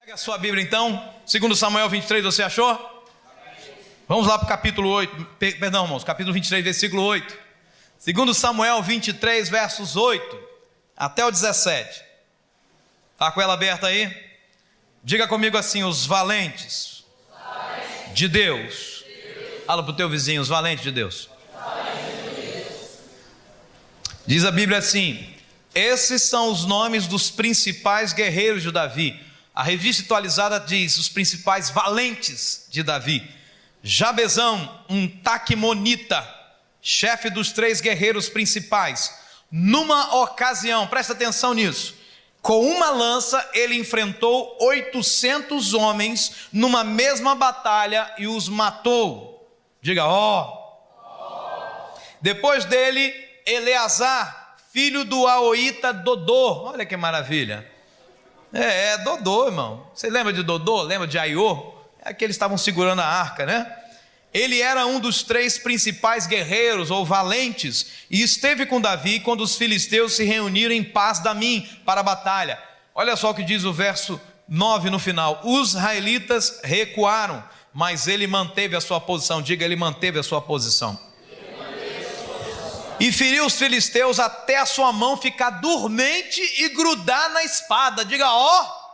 Pega a sua Bíblia então, 2 Samuel 23, você achou? Vamos lá para o capítulo 8, perdão irmãos, capítulo 23, versículo 8. 2 Samuel 23, versos 8 até o 17. Está com ela aberta aí? Diga comigo assim: os valentes de Deus. Fala para o teu vizinho, os valentes de Deus. Diz a Bíblia assim: esses são os nomes dos principais guerreiros de Davi. A revista atualizada diz: os principais valentes de Davi. Jabezão, um taquimonita, chefe dos 3 guerreiros principais. Numa ocasião, presta atenção nisso, com uma lança ele enfrentou 800 homens numa mesma batalha e os matou. Diga ó. Depois dele, Eleazar, filho do Aoíta Dodô. Olha que maravilha. É Dodô, irmão. Você lembra de Dodô? Lembra de Aiô? É que eles estavam segurando a arca, né? Ele era um dos 3 principais guerreiros ou valentes e esteve com Davi quando os filisteus se reuniram em Pas-damim para a batalha. Olha só o que diz o verso 9 no final: os israelitas recuaram, mas ele manteve a sua posição. Diga, ele manteve a sua posição. E feriu os filisteus até a sua mão ficar dormente e grudar na espada. Diga ó.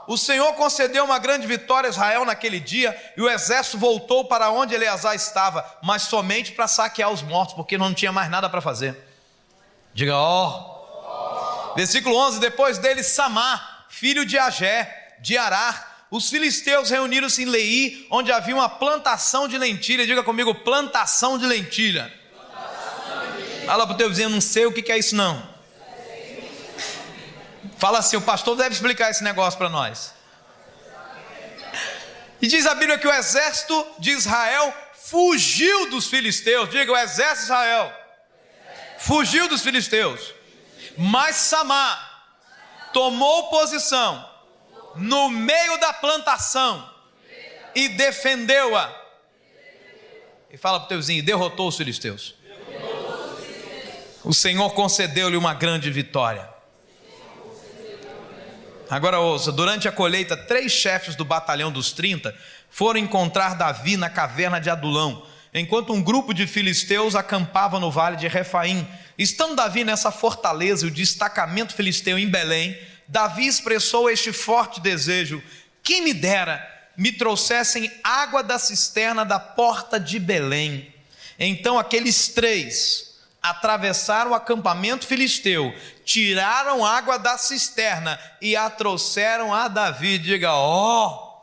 O Senhor concedeu uma grande vitória a Israel naquele dia, e o exército voltou para onde Eleazar estava, mas somente para saquear os mortos, porque não tinha mais nada para fazer. Diga ó. Versículo 11: depois dele Samar, filho de Agé, de Arar, os filisteus reuniram-se em Leí, onde havia uma plantação de lentilha. Diga comigo, plantação de lentilha. Fala para o teu vizinho: não sei o que é isso não. Fala assim: o pastor deve explicar esse negócio para nós. E diz a Bíblia que o exército de Israel fugiu dos filisteus. Diga, o exército de Israel fugiu dos filisteus. Mas Samar tomou posição no meio da plantação e defendeu-a. E fala para o teu vizinho: derrotou os filisteus. O Senhor concedeu-lhe uma grande vitória. Agora ouça: durante a colheita, 3 chefes do batalhão dos 30 foram encontrar Davi na caverna de Adulão, enquanto um grupo de filisteus acampava no vale de Refaim. Estando Davi nessa fortaleza e o destacamento filisteu em Belém, Davi expressou este forte desejo: quem me dera me trouxessem água da cisterna da porta de Belém. Então aqueles 3 atravessaram o acampamento filisteu, tiraram água da cisterna e a trouxeram a Davi. Diga ó.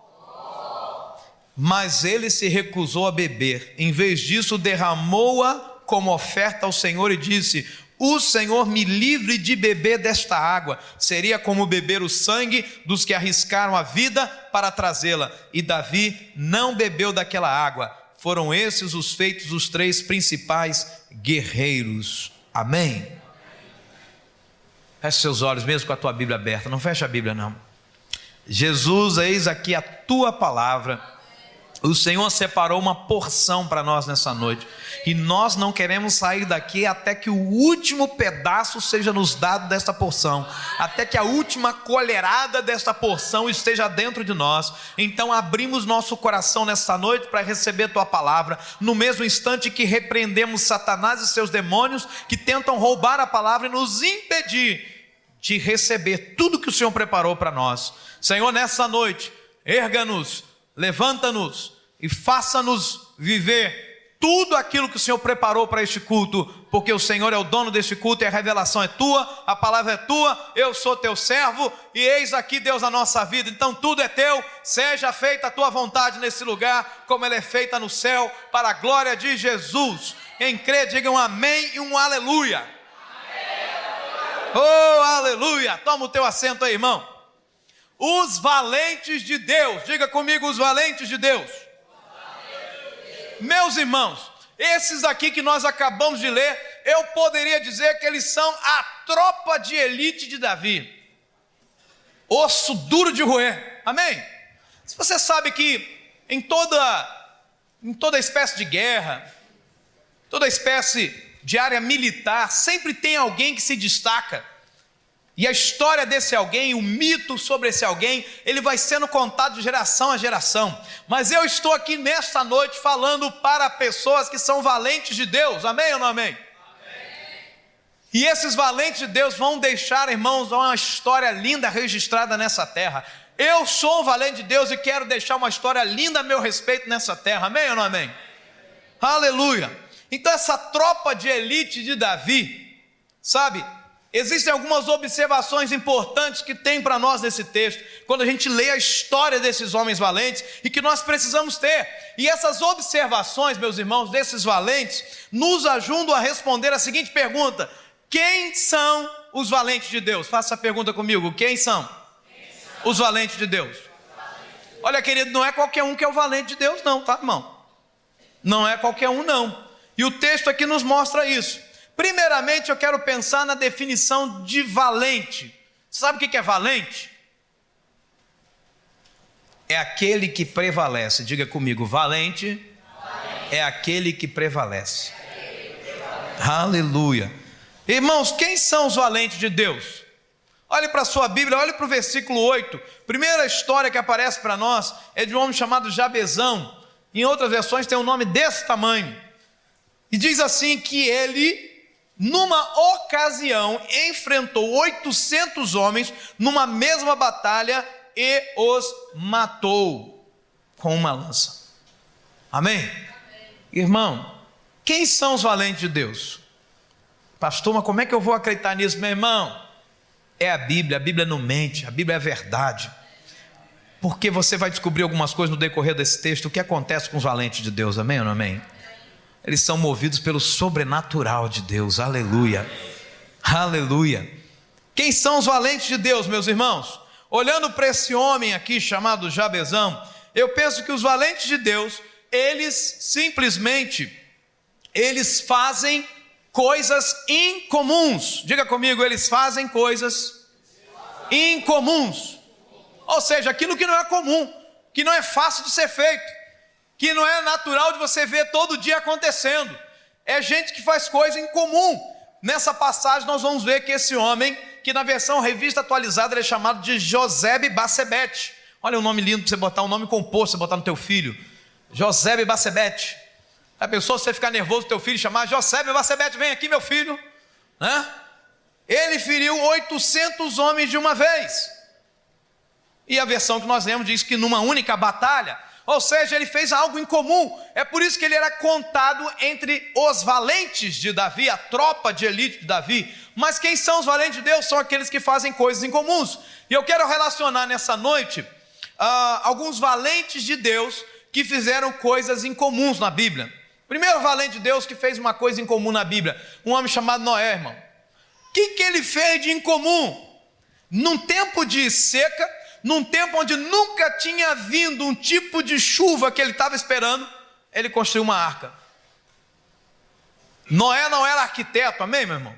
Mas ele se recusou a beber. Em vez disso, derramou-a como oferta ao Senhor e disse: o Senhor me livre de beber desta água. Seria como beber o sangue dos que arriscaram a vida para trazê-la. E Davi não bebeu daquela água. Foram esses os feitos dos 3 principais guerreiros. Amém? Feche seus olhos, mesmo com a tua Bíblia aberta. Não fecha a Bíblia não. Jesus, eis aqui a tua palavra. O Senhor separou uma porção para nós nessa noite, e nós não queremos sair daqui até que o último pedaço seja nos dado desta porção, até que a última colherada desta porção esteja dentro de nós. Então abrimos nosso coração nesta noite para receber tua palavra, no mesmo instante que repreendemos Satanás e seus demônios que tentam roubar a palavra e nos impedir de receber tudo que o Senhor preparou para nós. Senhor, nessa noite, erga-nos, levanta-nos e faça-nos viver tudo aquilo que o Senhor preparou para este culto, porque o Senhor é o dono deste culto e a revelação é tua, a palavra é tua, eu sou teu servo e eis aqui, Deus, a nossa vida. Então tudo é teu, seja feita a tua vontade nesse lugar, como ela é feita no céu, para a glória de Jesus. Quem crê, diga um amém e um aleluia. Oh, aleluia. Toma o teu assento aí, irmão. Os valentes de Deus. Diga comigo, os valentes de Deus. Meus irmãos, esses aqui que nós acabamos de ler, eu poderia dizer que eles são a tropa de elite de Davi. Osso duro de roer. Amém? Se você sabe que em toda espécie de guerra, toda espécie de área militar, sempre tem alguém que se destaca. E a história desse alguém, o mito sobre esse alguém, ele vai sendo contado de geração a geração. Mas eu estou aqui nesta noite falando para pessoas que são valentes de Deus. Amém ou não amém? Amém. E esses valentes de Deus vão deixar, irmãos, uma história linda registrada nessa terra. Eu sou um valente de Deus e quero deixar uma história linda a meu respeito nessa terra. Amém ou não amém? Aleluia. Então essa tropa de elite de Davi, sabe, existem algumas observações importantes que tem para nós nesse texto, quando a gente lê a história desses homens valentes, e que nós precisamos ter. E essas observações, meus irmãos, desses valentes, nos ajudam a responder a seguinte pergunta: quem são os valentes de Deus? Faça a pergunta comigo: quem são os valentes de Deus? Olha, querido, não é qualquer um que é o valente de Deus não, tá, irmão? Não é qualquer um não. E o texto aqui nos mostra isso. Primeiramente, eu quero pensar na definição de valente. Sabe o que é valente? É aquele que prevalece. Diga comigo: valente é aquele que prevalece. Aleluia. Irmãos, quem são os valentes de Deus? Olhe para a sua Bíblia, olhe para o versículo 8. Primeira história que aparece para nós é de um homem chamado Jabezão. Em outras versões tem um nome desse tamanho. E diz assim que ele, numa ocasião, enfrentou 800 homens numa mesma batalha e os matou com uma lança. Amém? Amém. Irmão, quem são os valentes de Deus? Pastor, mas como é que eu vou acreditar nisso, meu irmão? É a Bíblia não mente, a Bíblia é verdade. Porque você vai descobrir algumas coisas no decorrer desse texto, o que acontece com os valentes de Deus, amém ou não amém? Eles são movidos pelo sobrenatural de Deus, aleluia, aleluia. Quem são os valentes de Deus, meus irmãos? Olhando para esse homem aqui chamado Jabezão, eu penso que os valentes de Deus, eles simplesmente, eles fazem coisas incomuns. Diga comigo: eles fazem coisas incomuns. Ou seja, aquilo que não é comum, que não é fácil de ser feito, que não é natural de você ver todo dia acontecendo. É gente que faz coisa incomum. Nessa passagem nós vamos ver que esse homem, que na versão revista atualizada ele é chamado de Josebe-Basebete. Olha o nome lindo para você botar, um nome composto, você botar no teu filho. Josebe-Basebete. A pessoa, você ficar nervoso, teu filho chamar Josebe-Basebete, vem aqui meu filho, né? Ele feriu 800 homens de uma vez. E a versão que nós lemos diz que numa única batalha, ou seja, ele fez algo incomum. É por isso que ele era contado entre os valentes de Davi, a tropa de elite de Davi. Mas quem são os valentes de Deus? São aqueles que fazem coisas incomuns. E eu quero relacionar nessa noite alguns valentes de Deus que fizeram coisas incomuns na Bíblia. Primeiro valente de Deus que fez uma coisa incomum na Bíblia, um homem chamado Noé, irmão. O que ele fez de incomum? Num tempo de seca, num tempo onde nunca tinha vindo um tipo de chuva que ele estava esperando, ele construiu uma arca. Noé não era arquiteto, amém, meu irmão?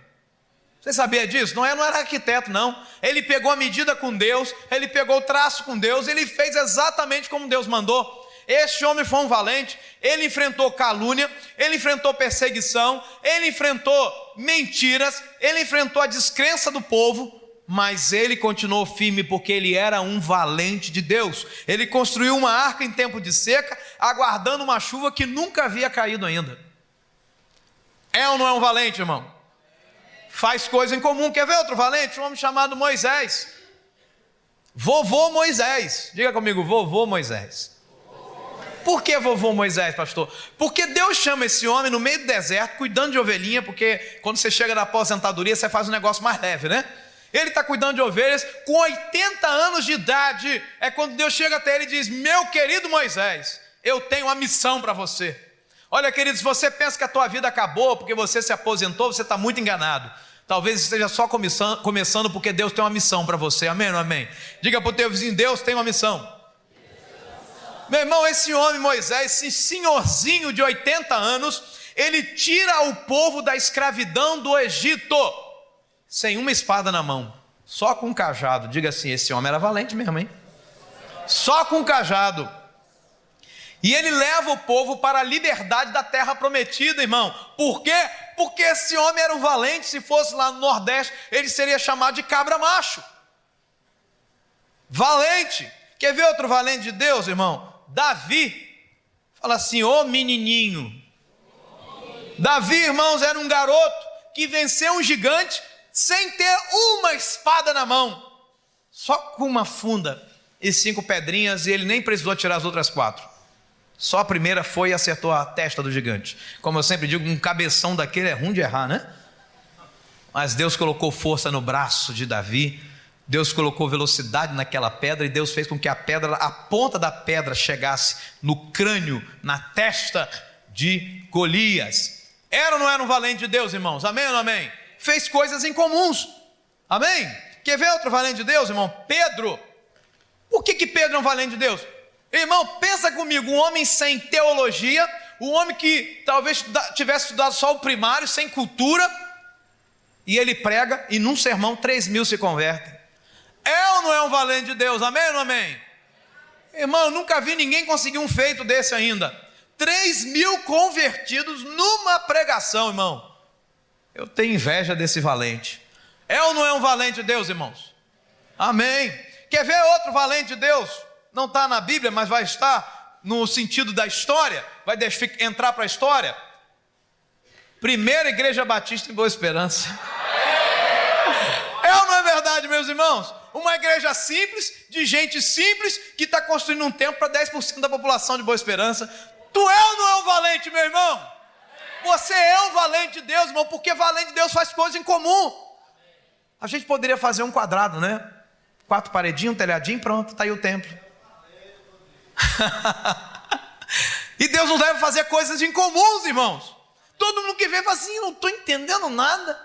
Você sabia disso? Noé não era arquiteto, não. Ele pegou a medida com Deus, ele pegou o traço com Deus, ele fez exatamente como Deus mandou. Este homem foi um valente, ele enfrentou calúnia, ele enfrentou perseguição, ele enfrentou mentiras, ele enfrentou a descrença do povo, mas ele continuou firme porque ele era um valente de Deus. Ele construiu uma arca em tempo de seca, aguardando uma chuva que nunca havia caído ainda. É ou não é um valente, irmão? Faz coisa em comum. Quer ver outro valente? Um homem chamado Moisés. Vovô Moisés. Diga comigo: vovô Moisés. Por que vovô Moisés, pastor? Porque Deus chama esse homem no meio do deserto, cuidando de ovelhinha, porque quando você chega na aposentadoria, você faz um negócio mais leve, né? Ele está cuidando de ovelhas, com 80 anos de idade, é quando Deus chega até ele e diz: meu querido Moisés, eu tenho uma missão para você. Olha, querido, se você pensa que a tua vida acabou porque você se aposentou, você está muito enganado. Talvez esteja só começando porque Deus tem uma missão para você, amém ou não amém? Diga para o teu vizinho: Deus tem uma missão. Meu irmão, esse homem Moisés, esse senhorzinho de 80 anos, ele tira o povo da escravidão do Egito, sem uma espada na mão, só com um cajado. Diga assim: esse homem era valente mesmo, hein? Só com um cajado. E ele leva o povo para a liberdade da terra prometida, irmão. Por quê? Porque esse homem era um valente. Se fosse lá no Nordeste, ele seria chamado de cabra macho. Valente. Quer ver outro valente de Deus, irmão? Davi. Fala assim, ô menininho. Davi, irmãos, era um garoto que venceu um gigante sem ter uma espada na mão. Só com uma funda e 5 pedrinhas, e ele nem precisou tirar as outras 4. Só a primeira foi e acertou a testa do gigante. Como eu sempre digo, um cabeção daquele é ruim de errar, né? Mas Deus colocou força no braço de Davi. Deus colocou velocidade naquela pedra, e Deus fez com que a ponta da pedra chegasse no crânio, na testa de Golias. Era ou não era um valente de Deus, irmãos? Amém ou não amém? Fez coisas incomuns. Amém? Quer ver outro valente de Deus, irmão? Pedro. Por que Pedro é um valente de Deus? Irmão, pensa comigo, um homem sem teologia, um homem que talvez tivesse estudado só o primário, sem cultura, e ele prega, e num sermão 3.000 se convertem. É ou não é um valente de Deus? Amém ou não amém? Irmão, eu nunca vi ninguém conseguir um feito desse ainda. 3.000 convertidos numa pregação, irmão. Eu tenho inveja desse valente. É ou não é um valente de Deus, irmãos? Amém. Quer ver outro valente de Deus? Não está na Bíblia, mas vai estar no sentido da história. Vai entrar para a história. Primeira Igreja Batista em Boa Esperança. É ou não é verdade, meus irmãos? Uma igreja simples, de gente simples, que está construindo um templo para 10% da população de Boa Esperança. Tu é ou não é um valente, meu irmão? Você é um valente de Deus, irmão, porque valente de Deus faz coisas em comum. A gente poderia fazer um quadrado, né? 4 paredinhos, um telhadinho, pronto, está aí o templo. E Deus nos deve fazer coisas incomuns, irmãos. Todo mundo que vê fala assim, não estou entendendo nada.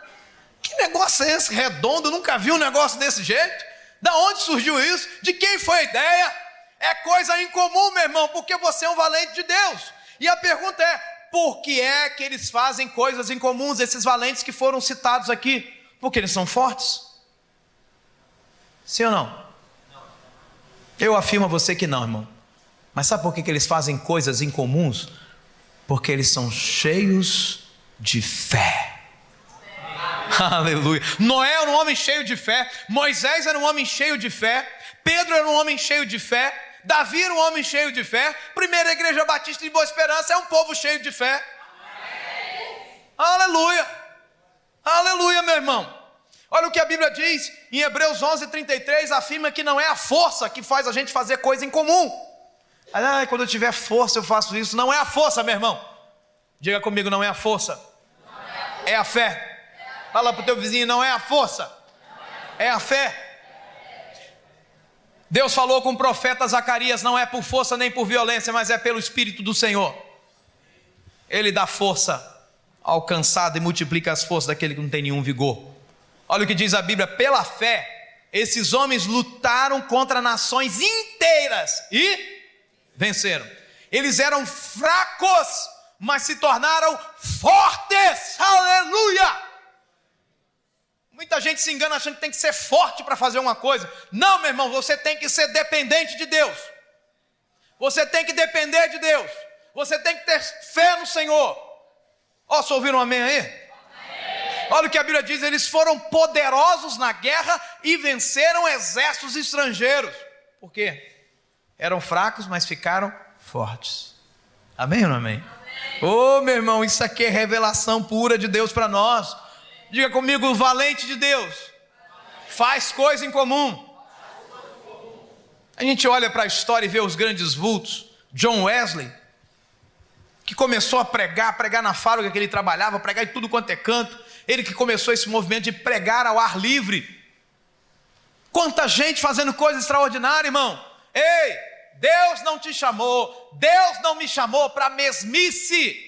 Que negócio é esse redondo? Eu nunca vi um negócio desse jeito. Da onde surgiu isso? De quem foi a ideia? É coisa incomum, meu irmão, porque você é um valente de Deus. E a pergunta é, por que é que eles fazem coisas incomuns, esses valentes que foram citados aqui? Porque eles são fortes? Sim ou não? Eu afirmo a você que não, irmão. Mas sabe por que eles fazem coisas incomuns? Porque eles são cheios de fé. Aleluia. Noé era um homem cheio de fé. Moisés era um homem cheio de fé. Pedro era um homem cheio de fé. Davi era um homem cheio de fé. Primeira Igreja Batista de Boa Esperança é um povo cheio de fé. Aleluia. Aleluia, meu irmão. Olha o que a Bíblia diz em Hebreus 11:33, afirma que não é a força que faz a gente fazer coisa em comum. Quando eu tiver força eu faço isso. Não é a força, meu irmão. Diga comigo, não é a força. É a fé. Fala para o teu vizinho, não é a força. É a fé. Deus falou com o profeta Zacarias, não é por força nem por violência, mas é pelo Espírito do Senhor. Ele dá força ao cansado e multiplica as forças daquele que não tem nenhum vigor. Olha o que diz a Bíblia, pela fé, esses homens lutaram contra nações inteiras e venceram. Eles eram fracos, mas se tornaram fortes. Aleluia! Muita gente se engana achando que tem que ser forte para fazer uma coisa. Não, meu irmão, você tem que ser dependente de Deus. Você tem que depender de Deus. Você tem que ter fé no Senhor. Ó, só ouviram um amém aí? Amém. Olha o que a Bíblia diz, eles foram poderosos na guerra e venceram exércitos estrangeiros. Por quê? Eram fracos, mas ficaram fortes. Amém ou não amém? Ô, meu irmão, isso aqui é revelação pura de Deus para nós. Diga comigo, o valente de Deus faz coisa em comum. A gente olha para a história e vê os grandes vultos. John Wesley, que começou a pregar na fábrica que ele trabalhava, pregar em tudo quanto é canto. Ele que começou esse movimento de pregar ao ar livre. Quanta gente fazendo coisa extraordinária, irmão. Ei, Deus não te chamou, Deus não me chamou para mesmice.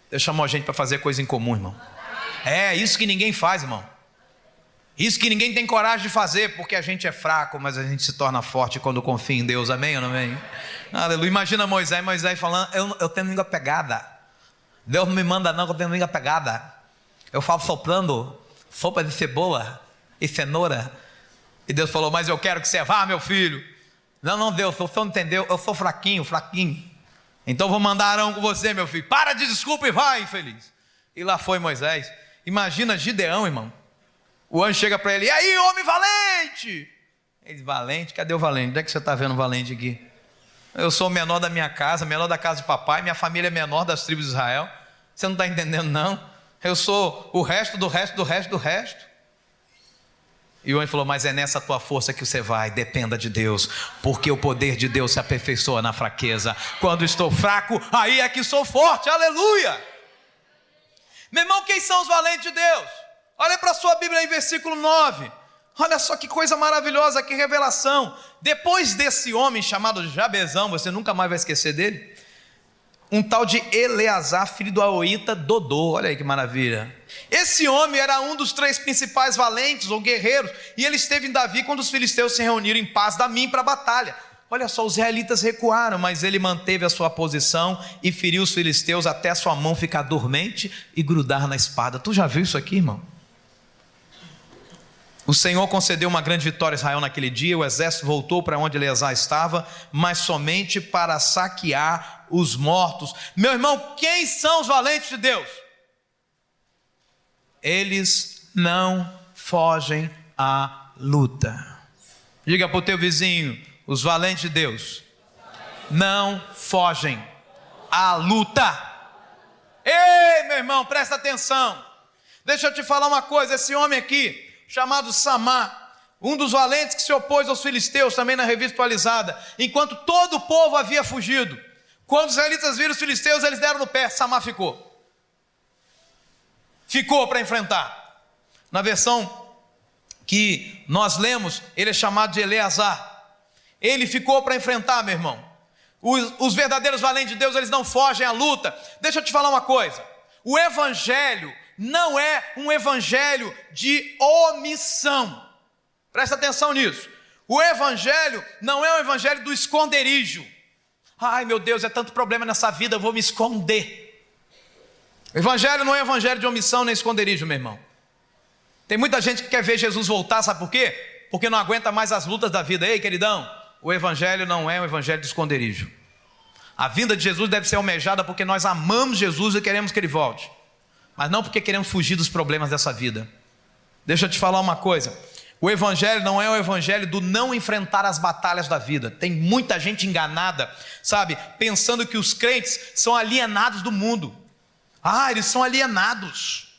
Deus chamou a gente para fazer coisa em comum, irmão. É isso que ninguém faz, irmão. Isso que ninguém tem coragem de fazer, porque a gente é fraco, mas a gente se torna forte quando confia em Deus. Amém ou não amém? Aleluia. Imagina Moisés falando, eu tenho língua pegada. Deus não me manda não, que eu tenho língua pegada. Eu falo soprando sopa de cebola e cenoura. E Deus falou, mas eu quero que você vá, meu filho. Não, Deus, o senhor não entendeu, eu sou fraquinho. Então vou mandar Arão com você, meu filho. Para de desculpa e vai, infeliz. E lá foi Moisés. Imagina Gideão, irmão. O anjo chega para ele: e aí, homem valente? Ele diz: valente? Cadê o valente? Onde é que você está vendo o valente aqui? Eu sou o menor da minha casa, menor da casa de papai. Minha família é menor das tribos de Israel. Você não está entendendo, não? Eu sou o resto do resto do resto do resto. E o anjo falou: mas é nessa tua força que você vai, dependa de Deus, porque o poder de Deus se aperfeiçoa na fraqueza. Quando estou fraco, aí é que sou forte, aleluia. Meu irmão, quem são os valentes de Deus? Olha para a sua Bíblia aí, versículo 9. Olha só que coisa maravilhosa, que revelação. Depois desse homem chamado Jabezão, você nunca mais vai esquecer dele, um tal de Eleazar, filho do Aoíta Dodô. Olha aí que maravilha. Esse homem era um dos 3 principais valentes ou guerreiros, e ele esteve em Davi quando os filisteus se reuniram em paz Damim para a batalha. Olha só, os israelitas recuaram, mas ele manteve a sua posição e feriu os filisteus até a sua mão ficar dormente e grudar na espada. Tu já viu isso aqui, irmão? O Senhor concedeu uma grande vitória a Israel naquele dia. O exército voltou para onde Eleazar estava, mas somente para saquear os mortos. Meu irmão, quem são os valentes de Deus? Eles não fogem à luta. Diga para o teu vizinho: os valentes de Deus não fogem à luta. Ei, meu irmão, presta atenção. Deixa eu te falar uma coisa. Esse homem aqui, chamado Samar, um dos valentes que se opôs aos filisteus, também na revista atualizada, enquanto todo o povo havia fugido. Quando os israelitas viram os filisteus, eles deram no pé. Samar ficou para enfrentar. Na versão que nós lemos, ele é chamado de Eleazar. Ele ficou para enfrentar, meu irmão. Os verdadeiros valentes de Deus, eles não fogem à luta. Deixa eu te falar uma coisa: o evangelho não é um evangelho de omissão. Presta atenção nisso. O evangelho não é um evangelho do esconderijo. Ai, meu Deus, é tanto problema nessa vida, eu vou me esconder. O evangelho não é um evangelho de omissão nem esconderijo, meu irmão. Tem muita gente que quer ver Jesus voltar, sabe por quê? Porque não aguenta mais as lutas da vida. Ei, queridão, o evangelho não é um evangelho de esconderijo. A vinda de Jesus deve ser almejada porque nós amamos Jesus e queremos que Ele volte, mas não porque queremos fugir dos problemas dessa vida. Deixa eu te falar uma coisa: o evangelho não é o evangelho do não enfrentar as batalhas da vida. Tem muita gente enganada, sabe, pensando que os crentes são alienados do mundo. Eles são alienados.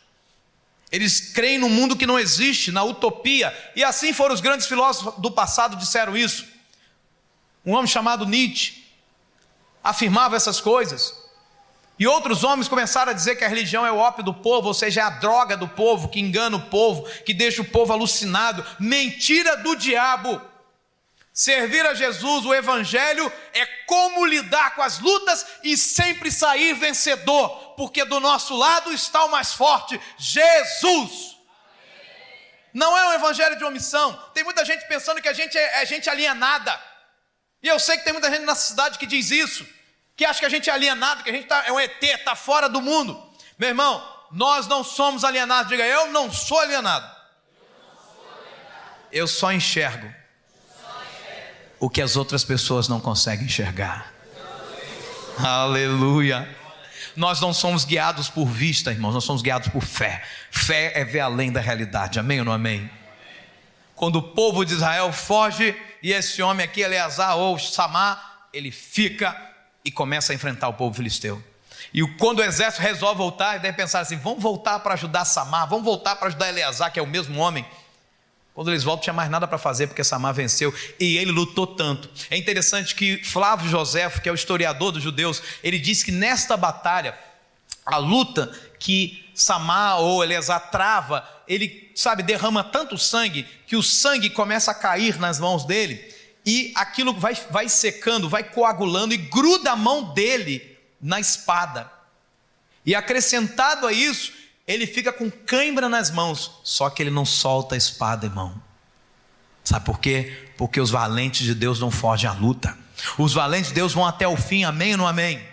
Eles creem num mundo que não existe, na utopia. E assim foram os grandes filósofos do passado, disseram isso. Um homem chamado Nietzsche afirmava essas coisas. E outros homens começaram a dizer que a religião é o ópio do povo, ou seja, é a droga do povo, que engana o povo, que deixa o povo alucinado. Mentira do diabo. Servir a Jesus, o evangelho, é como lidar com as lutas e sempre sair vencedor, porque do nosso lado está o mais forte, Jesus. Não é um evangelho de omissão. Tem muita gente pensando que a gente é gente alienada. E eu sei que tem muita gente na cidade que diz isso, que acha que a gente é alienado, que a gente é um ET, está fora do mundo. Meu irmão, nós não somos alienados. Diga: eu não sou alienado. Eu só enxergo o que as outras pessoas não conseguem enxergar. Aleluia. Nós não somos guiados por vista, irmãos, nós somos guiados por fé. Fé é ver além da realidade, amém ou não amém? Quando o povo de Israel foge, e esse homem aqui, Eleazar ou Samar, ele fica e começa a enfrentar o povo filisteu. E quando o exército resolve voltar, deve pensar assim: vamos voltar para ajudar Samar, vamos voltar para ajudar Eleazar, que é o mesmo homem. Quando eles voltam, não tinha mais nada para fazer, porque Samar venceu, e ele lutou tanto. É interessante que Flávio Joséfo, que é o historiador dos judeus, ele diz que nesta batalha, a luta que Samar ou Eleazar trava, ele, derrama tanto sangue, que o sangue começa a cair nas mãos dele, e aquilo vai secando, vai coagulando, e gruda a mão dele na espada. E acrescentado a isso, ele fica com cãibra nas mãos, só que ele não solta a espada, irmão. Sabe por quê? Porque os valentes de Deus não fogem à luta. Os valentes de Deus vão até o fim, amém ou não amém?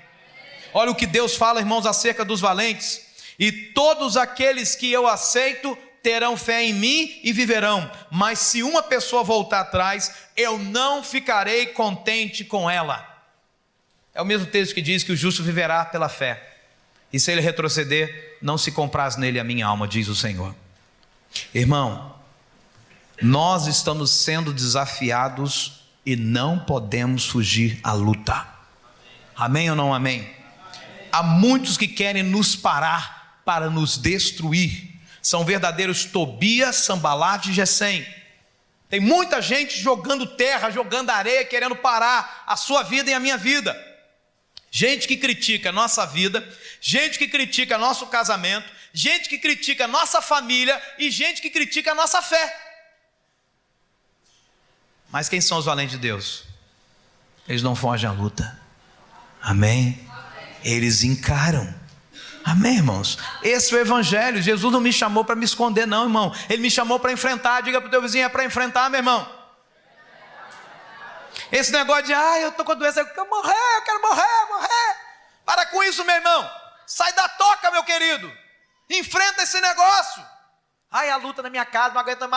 Olha o que Deus fala, irmãos, acerca dos valentes: e todos aqueles que eu aceito terão fé em mim e viverão, mas se uma pessoa voltar atrás, eu não ficarei contente com ela. É o mesmo texto que diz que o justo viverá pela fé. E se ele retroceder, não se compraz nele a minha alma, diz o Senhor. Irmão, nós estamos sendo desafiados e não podemos fugir à luta. Amém ou não amém? Há muitos que querem nos parar para nos destruir. São verdadeiros Tobias, Sambalat e Gesem. Tem muita gente jogando terra, jogando areia, querendo parar a sua vida e a minha vida. Gente que critica a nossa vida, gente que critica nosso casamento, gente que critica a nossa família e gente que critica a nossa fé. Mas quem são os valentes de Deus? Eles não fogem à luta. Amém? Eles encaram. Amém, irmãos? Esse é o evangelho. Jesus não me chamou para me esconder não, irmão. Ele me chamou para enfrentar. Diga para o teu vizinho, é para enfrentar, meu irmão. Esse negócio de, eu estou com doença, eu quero morrer. Para com isso, meu irmão. Sai da toca, meu querido. Enfrenta esse negócio. A luta na minha casa, não aguento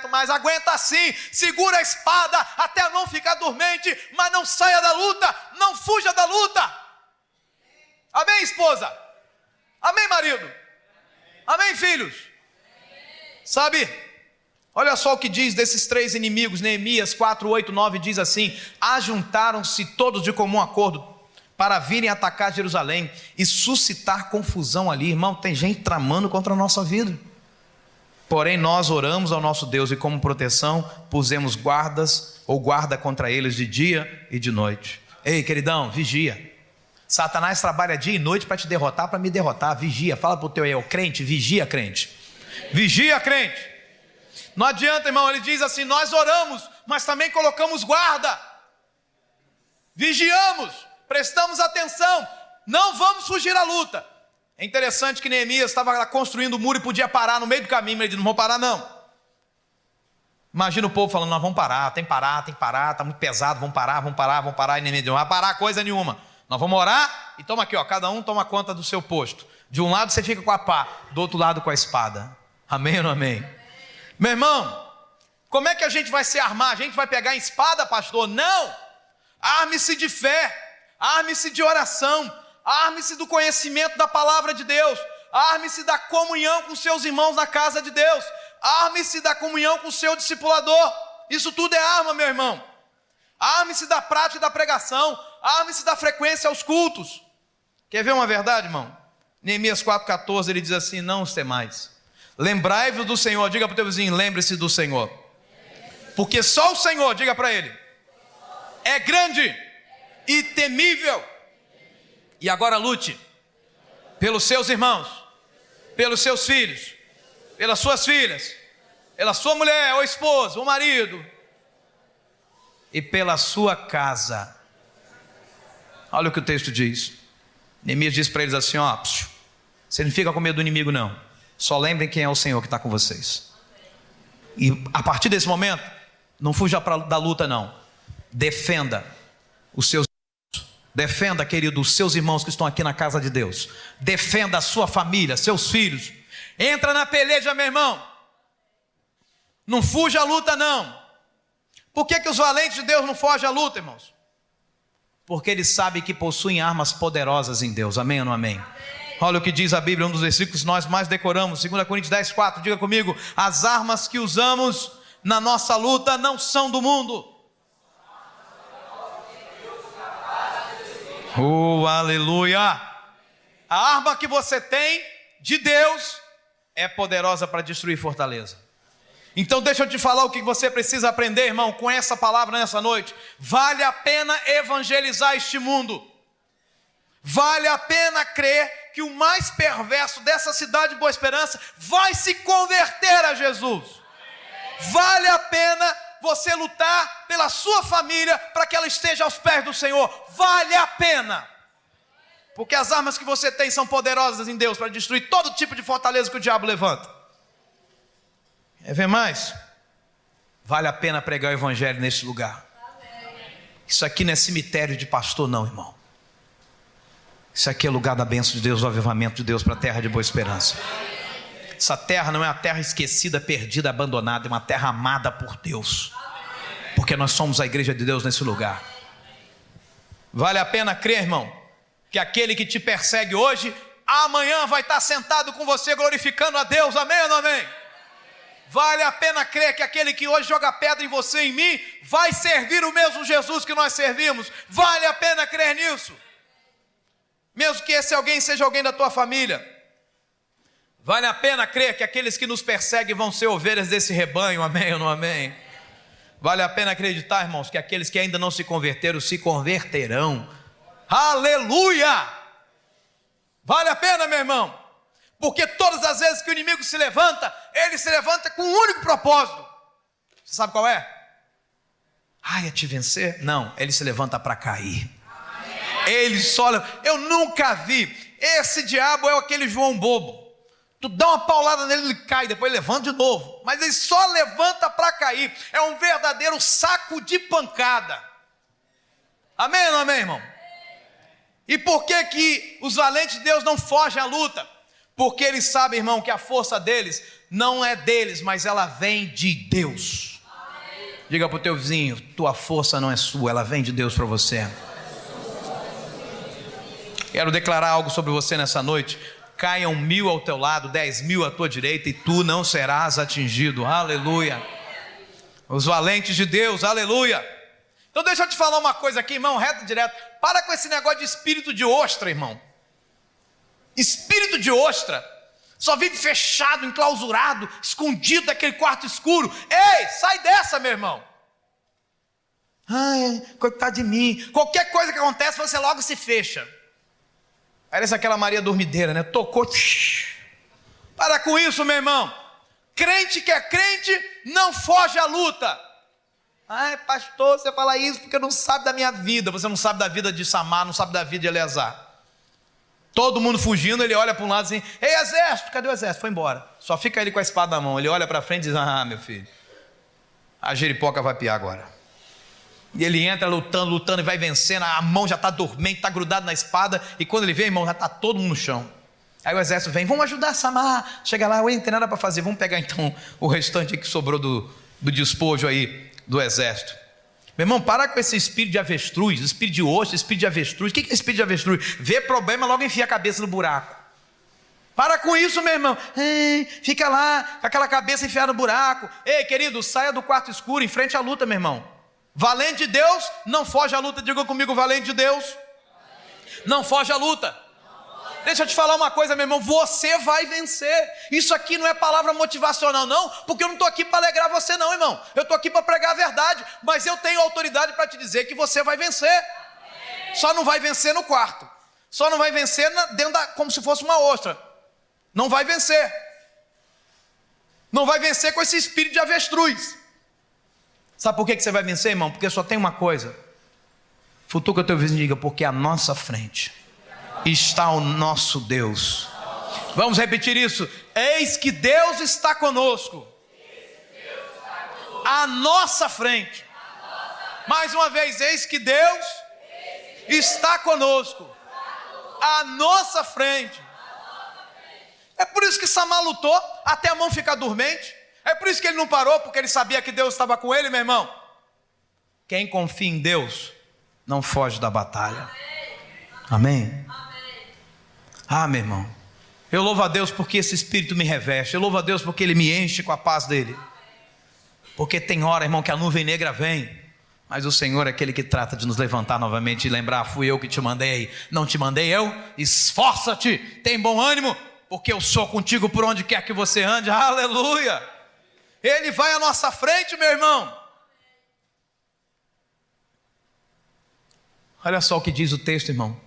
mais. Aguenta sim. Segura a espada até não ficar dormente, mas não saia da luta. Não fuja da luta. Amém, esposa? Amém, marido? Amém, filhos? Sabe? Olha só o que diz desses três inimigos. Neemias 4, 8, 9 diz assim: ajuntaram-se todos de comum acordo para virem atacar Jerusalém e suscitar confusão ali. Irmão, tem gente tramando contra a nossa vida. Porém nós oramos ao nosso Deus e como proteção pusemos guarda contra eles de dia e de noite. Ei, queridão, vigia. Satanás trabalha dia e noite para te derrotar, para me derrotar. Vigia, fala para o teu crente, vigia, crente. Vigia, crente. Não adianta, irmão, ele diz assim: nós oramos, mas também colocamos guarda. Vigiamos, prestamos atenção, não vamos fugir à luta. É interessante que Neemias estava lá construindo o muro e podia parar no meio do caminho, mas ele disse: não vamos parar não. Imagina o povo falando: nós vamos parar, tem que parar, está muito pesado, vamos parar, e Neemias diz: não vai parar coisa nenhuma. Nós vamos orar e toma aqui, cada um toma conta do seu posto. De um lado você fica com a pá, do outro lado com a espada. Amém ou não amém? Meu irmão, como é que a gente vai se armar? A gente vai pegar a espada, pastor? Não! Arme-se de fé, arme-se de oração, arme-se do conhecimento da palavra de Deus, arme-se da comunhão com seus irmãos na casa de Deus, arme-se da comunhão com o seu discipulador. Isso tudo é arma, meu irmão. Arme-se da prática da pregação, arme-se da frequência aos cultos. Quer ver uma verdade, irmão? Neemias 4,14 ele diz assim: não os temais, lembrai-vos do Senhor. Diga para o teu vizinho: lembre-se do Senhor, porque só o Senhor, diga para ele, é grande e temível. E agora lute pelos seus irmãos, pelos seus filhos, pelas suas filhas, pela sua mulher ou esposa ou marido e pela sua casa. Olha o que o texto diz. Neemias diz para eles assim: você não fica com medo do inimigo não, só lembrem quem é o Senhor que está com vocês. E a partir desse momento, não fuja da luta não. Defenda os seus irmãos. Defenda, querido, os seus irmãos que estão aqui na casa de Deus. Defenda a sua família, seus filhos. Entra na peleja, meu irmão. Não fuja à luta não. Por que os valentes de Deus não fogem à luta, irmãos? Porque eles sabem que possuem armas poderosas em Deus. Amém ou não amém? Olha o que diz a Bíblia, um dos versículos que nós mais decoramos, 2 Coríntios 10, 4, diga comigo: as armas que usamos na nossa luta não são do mundo. Aleluia! A arma que você tem de Deus é poderosa para destruir fortaleza. Então deixa eu te falar o que você precisa aprender, irmão, com essa palavra nessa noite. Vale a pena evangelizar este mundo. Vale a pena crer que o mais perverso dessa cidade de Boa Esperança vai se converter a Jesus. Vale a pena você lutar pela sua família para que ela esteja aos pés do Senhor. Vale a pena. Porque as armas que você tem são poderosas em Deus para destruir todo tipo de fortaleza que o diabo levanta. Quer ver mais? Vale a pena pregar o evangelho nesse lugar. Isso aqui não é cemitério de pastor não, irmão. Isso aqui é lugar da bênção de Deus, do avivamento de Deus para a terra de Boa Esperança. Essa terra não é uma terra esquecida, perdida, abandonada. É uma terra amada por Deus. Porque nós somos a igreja de Deus nesse lugar. Vale a pena crer, irmão, que aquele que te persegue hoje, amanhã vai estar sentado com você glorificando a Deus, amém ou não amém? Vale a pena crer que aquele que hoje joga pedra em você e em mim, vai servir o mesmo Jesus que nós servimos. Vale a pena crer nisso, mesmo que esse alguém seja alguém da tua família. Vale a pena crer que aqueles que nos perseguem vão ser ovelhas desse rebanho, amém ou não amém? Vale a pena acreditar, irmãos, que aqueles que ainda não se converteram, se converterão. Aleluia! Vale a pena, meu irmão, porque todas as vezes que o inimigo se levanta, ele se levanta com um único propósito. Você sabe qual é? É te vencer? Não, ele se levanta para cair. Ele só... Eu nunca vi. Esse diabo é aquele João bobo. Tu dá uma paulada nele, ele cai, depois ele levanta de novo. Mas ele só levanta para cair. É um verdadeiro saco de pancada. Amém ou não amém, irmão? E por que os valentes de Deus não fogem à luta? Porque eles sabem, irmão, que a força deles não é deles, mas ela vem de Deus. Diga para o teu vizinho, tua força não é sua, ela vem de Deus para você. Quero declarar algo sobre você nessa noite. Caiam 1000 ao teu lado, 10.000 à tua direita, e tu não serás atingido, aleluia. Os valentes de Deus, aleluia. Então deixa eu te falar uma coisa aqui, irmão, reto e direto. Para com esse negócio de espírito de ostra, irmão. Espírito de ostra só vive fechado, enclausurado, escondido daquele quarto escuro. Ei, sai dessa, meu irmão. Ai, coitado de mim. Qualquer coisa que acontece, você logo se fecha. Parece aquela Maria dormideira, né? Tocou. Para com isso, meu irmão. Crente que é crente não foge à luta. Ai, pastor, você fala isso porque não sabe da minha vida. Você não sabe da vida de Samar, não sabe da vida de Eleazar. Todo mundo fugindo, ele olha para um lado assim: ei, exército, cadê o exército? Foi embora. Só fica ele com a espada na mão. Ele olha para frente e diz: meu filho, a jeripoca vai piar agora. E ele entra lutando e vai vencendo. A mão já está dormente, está grudado na espada. E quando ele vê, irmão, já está todo mundo no chão. Aí o exército vem: vamos ajudar Samar. Chega lá: ué, não tem nada para fazer. Vamos pegar então o restante que sobrou do despojo aí do exército. Meu irmão, para com esse espírito de avestruz, espírito de ostra, espírito de avestruz. O que é espírito de avestruz? Vê problema, logo enfia a cabeça no buraco. Para com isso, meu irmão. Ei, fica lá, com aquela cabeça enfiada no buraco. Ei, querido, saia do quarto escuro, em frente à luta, meu irmão. Valente de Deus, não foge à luta. Diga comigo, valente de Deus, não foge à luta. Deixa eu te falar uma coisa, meu irmão, você vai vencer. Isso aqui não é palavra motivacional não, porque eu não estou aqui para alegrar você não, irmão. Eu estou aqui para pregar a verdade, mas eu tenho autoridade para te dizer que você vai vencer. Só não vai vencer no quarto. Só não vai vencer como se fosse uma ostra. Não vai vencer. Não vai vencer com esse espírito de avestruz. Sabe por que você vai vencer, irmão? Porque só tem uma coisa. Futuca o teu vizinho e diga: porque à nossa frente está o nosso Deus. Vamos repetir isso: eis que Deus está conosco. À nossa frente. Mais uma vez: eis que Deus está conosco. À nossa frente. É por isso que Samar lutou até a mão ficar dormente. É por isso que ele não parou, porque ele sabia que Deus estava com ele, meu irmão. Quem confia em Deus não foge da batalha. Amém? Meu irmão, eu louvo a Deus porque esse Espírito me reveste. Eu louvo a Deus porque Ele me enche com a paz dEle. Porque tem hora, irmão, que a nuvem negra vem, mas o Senhor é aquele que trata de nos levantar novamente e lembrar: fui eu que te mandei, não te mandei eu. Esforça-te, tem bom ânimo, porque eu sou contigo por onde quer que você ande. Aleluia! Ele vai à nossa frente, meu irmão. Olha só o que diz o texto, irmão.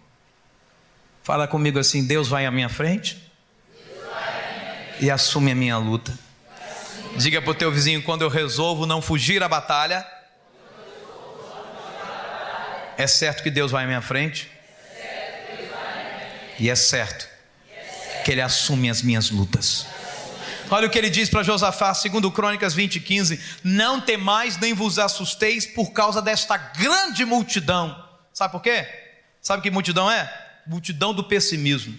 Fala comigo assim: Deus vai à minha frente e assume a minha luta. Diga para o teu vizinho: quando eu resolvo não fugir à batalha, é certo que Deus vai à minha frente, e é certo que Ele assume as minhas lutas. Olha o que ele diz para Josafá, segundo Crônicas 20:15: não temais nem vos assusteis por causa desta grande multidão. Sabe por quê? Sabe que multidão é? Multidão do pessimismo.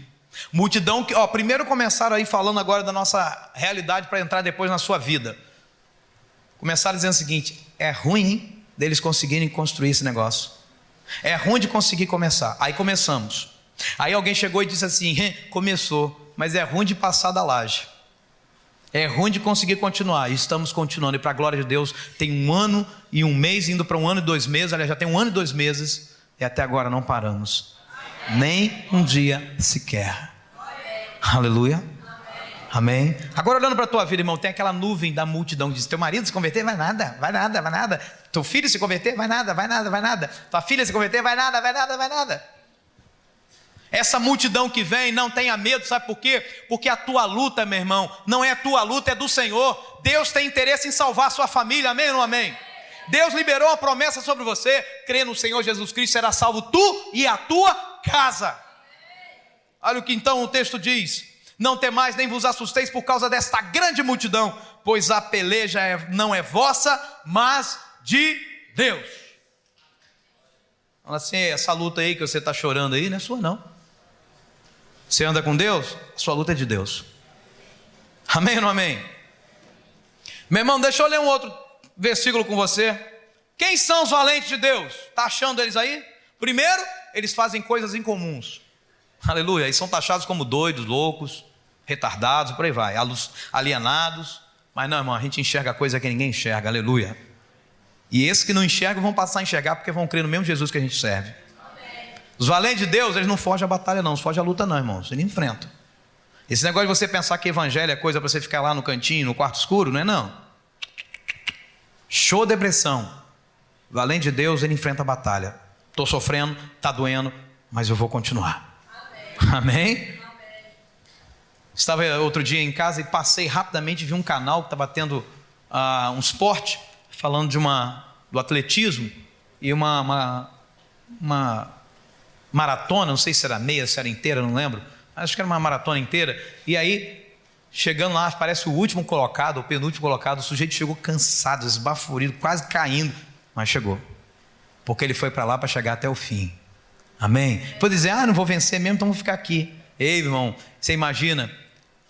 Multidão que, primeiro começaram aí falando agora da nossa realidade para entrar depois na sua vida. Começaram dizendo o seguinte: é ruim, hein, deles conseguirem construir esse negócio. É ruim de conseguir começar. Aí começamos. Aí alguém chegou e disse assim: começou, mas é ruim de passar da laje. É ruim de conseguir continuar. E estamos continuando. E para a glória de Deus, tem 1 ano e 1 mês, indo para 1 ano e 2 meses. Aliás, já tem 1 ano e 2 meses. E até agora não paramos. Nem um dia sequer. Aleluia. Amém. Agora olhando para a tua vida, irmão, tem aquela nuvem da multidão que diz: teu marido se converter, vai nada, vai nada, vai nada. Teu filho se converter, vai nada, vai nada, vai nada. Tua filha se converter, vai nada, vai nada, vai nada. Essa multidão que vem, não tenha medo, sabe por quê? Porque a tua luta, meu irmão, não é a tua luta, é do Senhor. Deus tem interesse em salvar a sua família, amém ou não amém? Deus liberou uma promessa sobre você: crê no Senhor Jesus Cristo, será salvo tu e a tua casa. Olha o que então o texto diz: não temais nem vos assusteis por causa desta grande multidão, pois a peleja não é vossa, mas de Deus. Fala assim: essa luta aí que você está chorando aí não é sua não. Você anda com Deus, a sua luta é de Deus. Amém ou não amém? Meu irmão, deixa eu ler um outro versículo com você. Quem são os valentes de Deus? Está achando eles aí? Primeiro, eles fazem coisas incomuns. Aleluia. Eles são taxados como doidos, loucos, retardados, por aí vai, alienados. Mas não, irmão, a gente enxerga coisa que ninguém enxerga. Aleluia. E esses que não enxergam vão passar a enxergar, porque vão crer no mesmo Jesus que a gente serve. Os valentes de Deus, eles não fogem à batalha não, não fogem à luta não, irmãos, eles enfrentam. Esse negócio de você pensar que evangelho é coisa para você ficar lá no cantinho, no quarto escuro, não é não. Show depressão. Valente de Deus, ele enfrenta a batalha. Estou sofrendo, está doendo, mas eu vou continuar. Amém? Amém? Estava outro dia em casa e passei rapidamente, vi um canal que estava tendo um esporte, falando do atletismo, e uma maratona, não sei se era meia, se era inteira, não lembro, acho que era uma maratona inteira. E aí, chegando lá, parece o último colocado, o penúltimo colocado, o sujeito chegou cansado, esbaforido, quase caindo, mas chegou, porque ele foi para lá para chegar até o fim. Amém? Pode dizer: não vou vencer mesmo, então vou ficar aqui. Ei, irmão, você imagina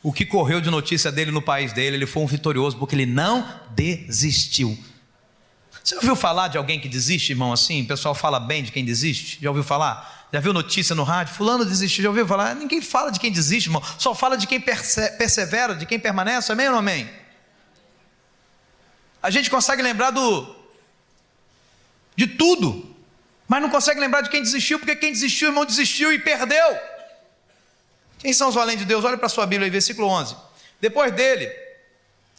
o que correu de notícia dele no país dele? Ele foi um vitorioso porque ele não desistiu. Você ouviu falar de alguém que desiste, irmão, assim? O pessoal fala bem de quem desiste? Já ouviu falar? Já viu notícia no rádio? Fulano desistiu, já ouviu falar? Ninguém fala de quem desiste, irmão. Só fala de quem persevera, de quem permanece. Amém ou não amém? A gente consegue lembrar de tudo, mas não consegue lembrar de quem desistiu, porque quem desistiu, irmão, desistiu e perdeu. Quem são os valentes de Deus? Olha para a sua Bíblia aí, versículo 11. Depois dele,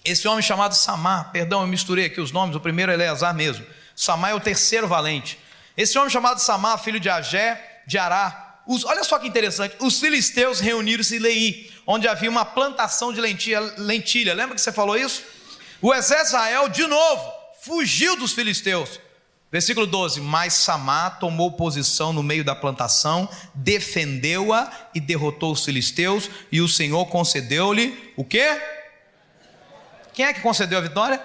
esse homem chamado Samar, perdão, eu misturei aqui os nomes, o primeiro é Eleazar mesmo. Samar é o terceiro valente. Esse homem chamado Samar, filho de Agé, de Ará. Olha só que interessante, os filisteus reuniram-se em Leí, onde havia uma plantação de lentilha. Lembra que você falou isso? O exército de Israel, de novo, fugiu dos filisteus. Versículo 12: mas Samar tomou posição no meio da plantação, defendeu-a e derrotou os filisteus, e o Senhor concedeu-lhe o quê? Quem é que concedeu a vitória?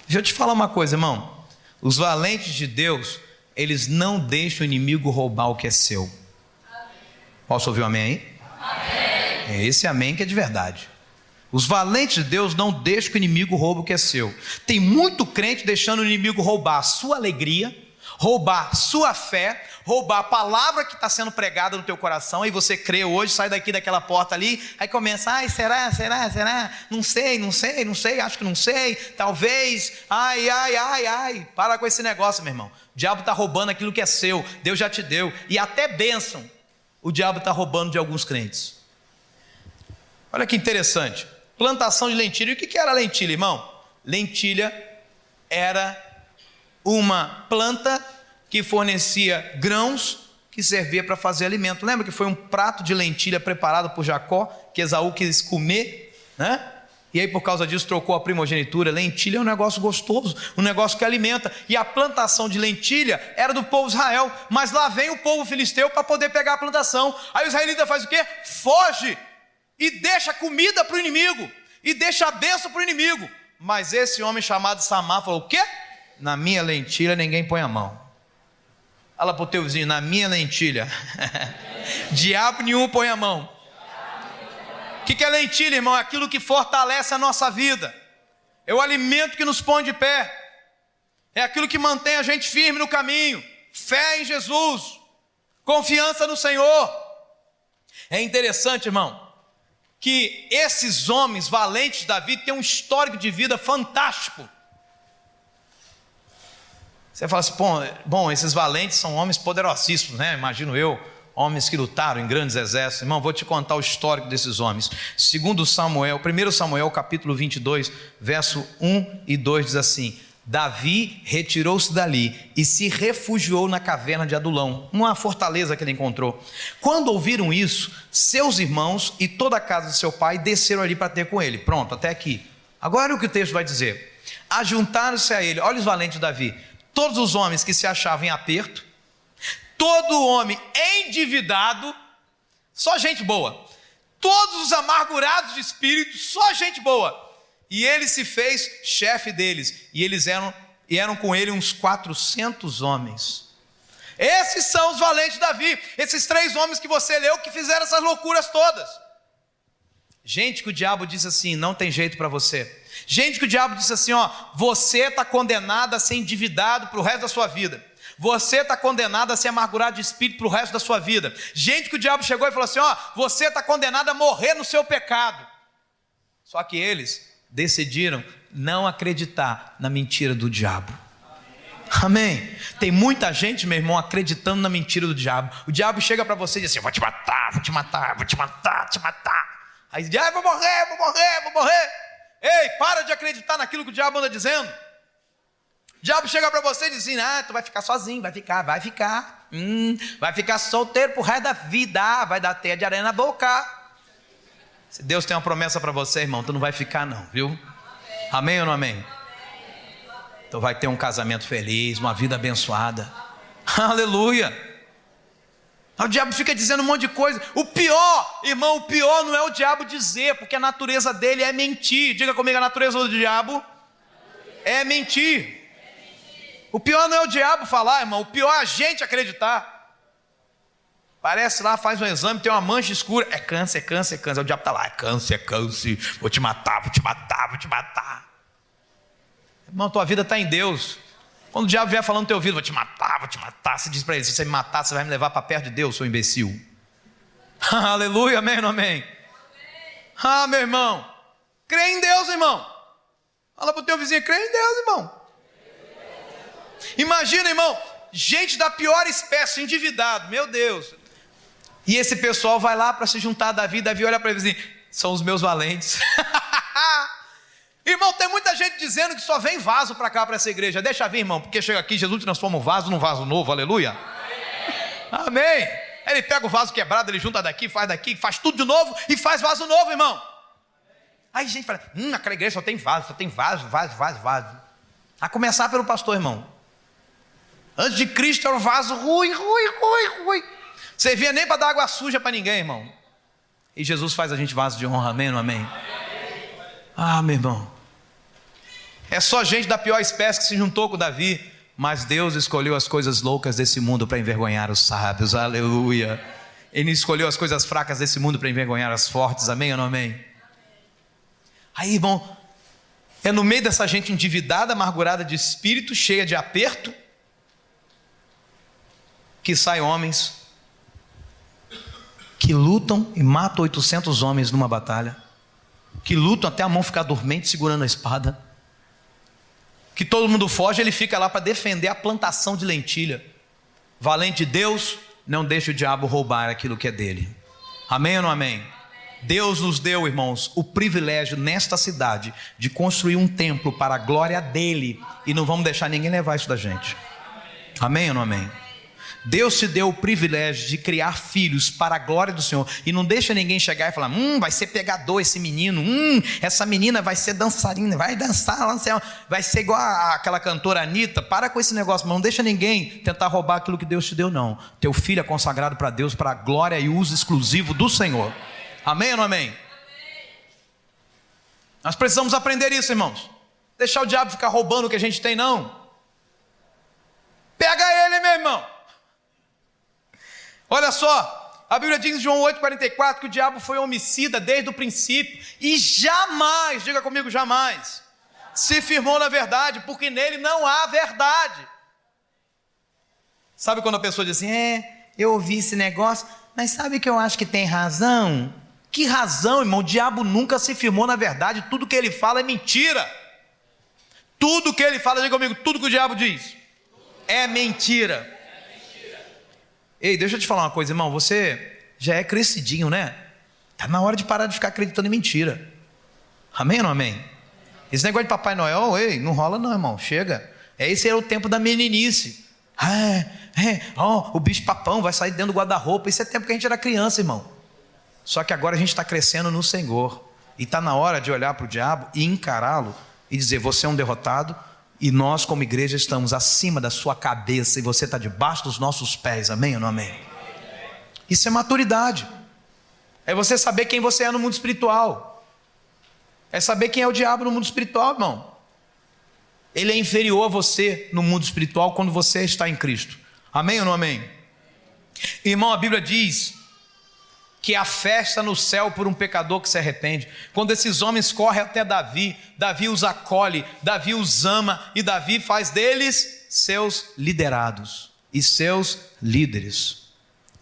Deixa eu te falar uma coisa, irmão. Os valentes de Deus, eles não deixam o inimigo roubar o que é seu. Posso ouvir um amém aí? Amém. É esse amém que é de verdade. Os valentes de Deus não deixam que o inimigo roube o que é seu. Tem muito crente deixando o inimigo roubar a sua alegria, roubar sua fé, roubar a palavra que está sendo pregada no teu coração. E você crê hoje, sai daqui daquela porta ali, aí começa: será, não sei, acho que não sei, talvez, para com esse negócio, meu irmão. O diabo está roubando aquilo que é seu, Deus já te deu, e até bênção o diabo está roubando de alguns crentes. Olha que interessante, plantação de lentilha. E o que era lentilha, irmão? Lentilha era uma planta que fornecia grãos que servia para fazer alimento. Lembra que foi um prato de lentilha preparado por Jacó, que Esaú quis comer, né? E aí por causa disso trocou a primogenitura. Lentilha é um negócio gostoso, um negócio que alimenta. E a plantação de lentilha era do povo de Israel, mas lá vem o povo filisteu para poder pegar a plantação. Aí o israelita faz o quê? Foge e deixa comida para o inimigo, e deixa a bênção para o inimigo. Mas esse homem chamado Samar falou: o quê? Na minha lentilha ninguém põe a mão. Fala para o teu vizinho: na minha lentilha diabo nenhum põe a mão. O que é lentilha, irmão? É aquilo que fortalece a nossa vida, é o alimento que nos põe de pé. É aquilo que mantém a gente firme no caminho. Fé em Jesus, confiança no Senhor. É interessante, irmão, que esses homens valentes de Davi têm um histórico de vida fantástico. Você fala assim, bom, esses valentes são homens poderosíssimos, né? Imagino eu, homens que lutaram em grandes exércitos. Irmão, vou te contar o histórico desses homens. 1 Samuel capítulo 22, verso 1 e 2 diz assim: Davi retirou-se dali e se refugiou na caverna de Adulão, uma fortaleza que ele encontrou. Quando ouviram isso, seus irmãos e toda a casa de seu pai desceram ali para ter com ele. Pronto, até aqui. Agora o que o texto vai dizer: ajuntaram-se a ele, olha os valentes de Davi, todos os homens que se achavam em aperto, todo homem endividado, só gente boa, todos os amargurados de espírito, só gente boa. E ele se fez chefe deles, e eram com ele uns 400 homens. Esses são os valentes de Davi, esses 3 homens que você leu, que fizeram essas loucuras todas. Gente que o diabo disse assim, não tem jeito para você. Gente que o diabo disse assim, você está condenado a ser endividado para o resto da sua vida. Você está condenado a ser amargurado de espírito para o resto da sua vida. Gente que o diabo chegou e falou assim, você está condenado a morrer no seu pecado. Só que eles decidiram não acreditar na mentira do diabo. Amém? Tem muita gente, meu irmão, acreditando na mentira do diabo. O diabo chega para você e diz assim, vou te matar, vou te matar, vou te matar, te matar. Aí diz, vou morrer, vou morrer, vou morrer. Ei, para de acreditar naquilo que o diabo anda dizendo. O diabo chega para você e diz assim, tu vai ficar sozinho, vai ficar solteiro pro resto da vida, vai dar teia de areia na boca. Se Deus tem uma promessa para você, irmão, tu não vai ficar não, viu? Amém ou não amém? Tu vai ter um casamento feliz, uma vida abençoada. Aleluia. O diabo fica dizendo um monte de coisa. O pior, irmão, o pior não é o diabo dizer, porque a natureza dele é mentir. Diga comigo, a natureza do diabo é mentir. O pior não é o diabo falar, irmão, o pior é a gente acreditar. Parece lá, faz um exame, tem uma mancha escura, é câncer, é câncer, é câncer. O diabo está lá, é câncer, vou te matar, vou te matar, vou te matar. Irmão, tua vida está em Deus. Quando o diabo vier falando no teu ouvido, vou te matar, você diz para ele, se você me matar, você vai me levar para perto de Deus, seu imbecil. Aleluia, amém ou não amém? Meu irmão, crê em Deus, irmão. Fala para o teu vizinho, crê em Deus, irmão. Imagina, irmão, gente da pior espécie, endividado, meu Deus. E esse pessoal vai lá para se juntar a Davi. Davi olha para ele e diz assim, são os meus valentes. Irmão, tem muita gente dizendo que só vem vaso para cá, para essa igreja. Deixa vir, irmão, porque chega aqui, Jesus transforma um vaso num vaso novo, aleluia. Amém. Ele pega o vaso quebrado, ele junta daqui, faz tudo de novo e faz vaso novo, irmão. Aí a gente fala, aquela igreja só tem vaso. A começar pelo pastor, irmão. Antes de Cristo era um vaso ruim. Servia nem para dar água suja para ninguém, irmão. E Jesus faz a gente vaso de honra, amém ou não amém? Meu irmão. É só gente da pior espécie que se juntou com Davi. Mas Deus escolheu as coisas loucas desse mundo para envergonhar os sábios, aleluia. Ele escolheu as coisas fracas desse mundo para envergonhar as fortes, amém ou não amém? Aí, irmão, é no meio dessa gente endividada, amargurada de espírito, cheia de aperto, que saem homens que lutam e matam 800 homens numa batalha, que lutam até a mão ficar dormente segurando a espada, que todo mundo foge, ele fica lá para defender a plantação de lentilha. Valente de Deus, não deixa o diabo roubar aquilo que é dele. Amém ou não amém? Deus nos deu, irmãos, o privilégio nesta cidade de construir um templo para a glória dele, e não vamos deixar ninguém levar isso da gente. Amém ou não amém? Deus te deu o privilégio de criar filhos para a glória do Senhor, e não deixa ninguém chegar e falar, vai ser pegador esse menino, essa menina vai ser dançarina, vai dançar, vai ser igual aquela cantora Anitta. Para com esse negócio, mas não deixa ninguém tentar roubar aquilo que Deus te deu, não. Teu filho é consagrado para Deus, para a glória e uso exclusivo do Senhor. Amém ou não amém? Nós precisamos aprender isso, irmãos. Deixar o diabo ficar roubando o que a gente tem, não. Pega ele, meu irmão. Olha só, a Bíblia diz em João 8,44 que o diabo foi homicida desde o princípio e jamais, diga comigo, jamais, Se firmou na verdade, porque nele não há verdade. Sabe quando a pessoa diz assim, eu ouvi esse negócio, mas sabe que eu acho que tem razão? Que razão, irmão? O diabo nunca se firmou na verdade, tudo que ele fala é mentira. Tudo que ele fala, diga comigo, tudo que o diabo diz é mentira. Ei, deixa eu te falar uma coisa, irmão, você já é crescidinho, né? Está na hora de parar de ficar acreditando em mentira. Amém ou não amém? Esse negócio de Papai Noel, não rola não, irmão, chega. Esse era o tempo da meninice. O bicho papão vai sair dentro do guarda-roupa. Isso é tempo que a gente era criança, irmão. Só que agora a gente está crescendo no Senhor. E está na hora de olhar para o diabo e encará-lo e dizer, você é um derrotado e nós como igreja estamos acima da sua cabeça e você está debaixo dos nossos pés. Amém ou não amém? Isso é maturidade. É você saber quem você é no mundo espiritual. É saber quem é o diabo no mundo espiritual, irmão. Ele é inferior a você no mundo espiritual quando você está em Cristo. Amém ou não amém? Irmão, a Bíblia diz que há festa no céu por um pecador que se arrepende. Quando esses homens correm até Davi, Davi os acolhe, Davi os ama e Davi faz deles seus liderados e seus líderes.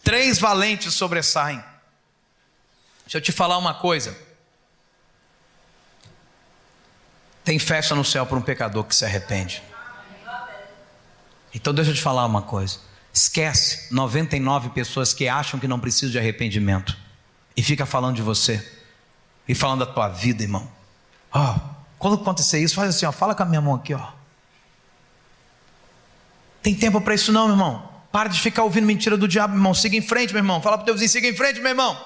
3 valentes sobressaem. Deixa eu te falar uma coisa. Tem festa no céu por um pecador que se arrepende. Então deixa eu te falar uma coisa. Esquece 99 pessoas que acham que não precisam de arrependimento e fica falando de você e falando da tua vida, irmão. Quando acontecer isso, faz assim, fala com a minha mão aqui, Tem tempo para isso não, meu irmão. Para de ficar ouvindo mentira do diabo, meu irmão. Siga em frente, meu irmão. Fala para o teu vizinho, siga em frente, meu irmão.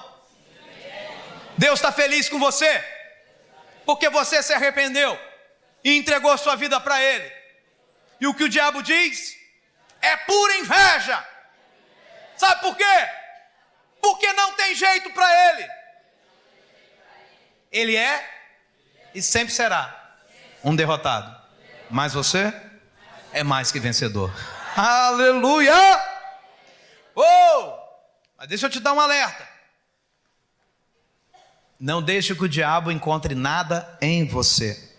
Deus está feliz com você porque você se arrependeu e entregou a sua vida para Ele. E o que o diabo diz é pura inveja. Sabe por quê? Porque não tem jeito para ele. Ele é e sempre será um derrotado. Mas você é mais que vencedor. Aleluia! Mas deixa eu te dar um alerta. Não deixe que o diabo encontre nada em você.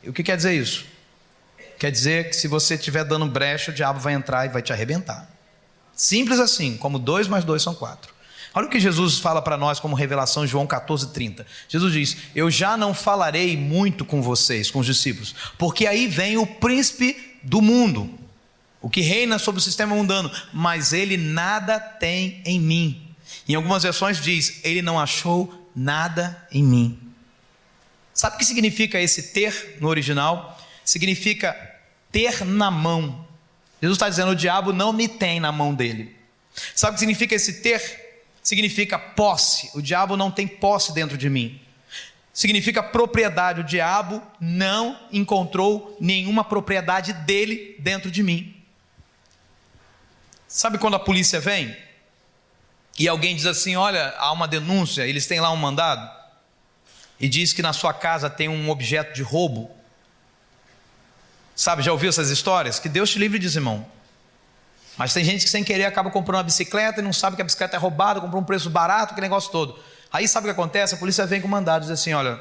E o que quer dizer isso? Quer dizer que se você estiver dando brecha, o diabo vai entrar e vai te arrebentar. Simples assim, como 2 mais 2 são 4. Olha o que Jesus fala para nós como revelação em João 14:30. Jesus diz, eu já não falarei muito com vocês, com os discípulos, porque aí vem o príncipe do mundo, o que reina sobre o sistema mundano, mas ele nada tem em mim. Em algumas versões diz, ele não achou nada em mim. Sabe o que significa esse ter no original? Significa ter na mão. Jesus está dizendo, o diabo não me tem na mão dele. Sabe o que significa esse ter? Significa posse. O diabo não tem posse dentro de mim. Significa propriedade. O diabo não encontrou nenhuma propriedade dele dentro de mim. Sabe quando a polícia vem e alguém diz assim, olha, há uma denúncia, eles têm lá um mandado e diz que na sua casa tem um objeto de roubo. Sabe, já ouviu essas histórias? Que Deus te livre disso, irmão. Mas tem gente que sem querer acaba comprando uma bicicleta e não sabe que a bicicleta é roubada, comprou um preço barato, que negócio todo. Aí sabe o que acontece? A polícia vem com mandado, diz assim, olha,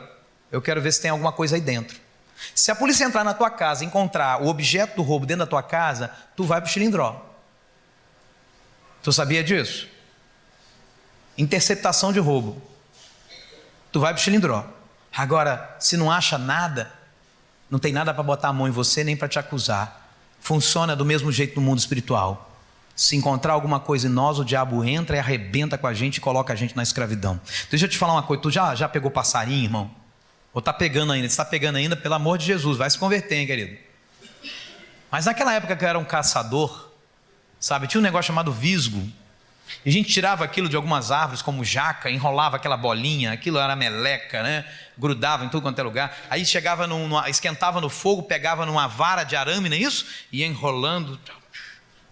eu quero ver se tem alguma coisa aí dentro. Se a polícia entrar na tua casa e encontrar o objeto do roubo dentro da tua casa, tu vai para o xilindró. Tu sabia disso? Interceptação de roubo. Tu vai para o xilindró. Agora, se não acha nada, não tem nada para botar a mão em você, nem para te acusar. Funciona do mesmo jeito no mundo espiritual. Se encontrar alguma coisa em nós, o diabo entra e arrebenta com a gente e coloca a gente na escravidão. Deixa eu te falar uma coisa, tu já pegou passarinho, irmão? Ou está pegando ainda? Se está pegando ainda, pelo amor de Jesus, vai se converter, hein, querido? Mas naquela época que eu era um caçador, sabe, tinha um negócio chamado visgo. E a gente tirava aquilo de algumas árvores, como jaca, enrolava aquela bolinha, aquilo era meleca, né? Grudava em tudo quanto é lugar. Aí chegava, esquentava no fogo, pegava numa vara de arame, não é isso? Ia enrolando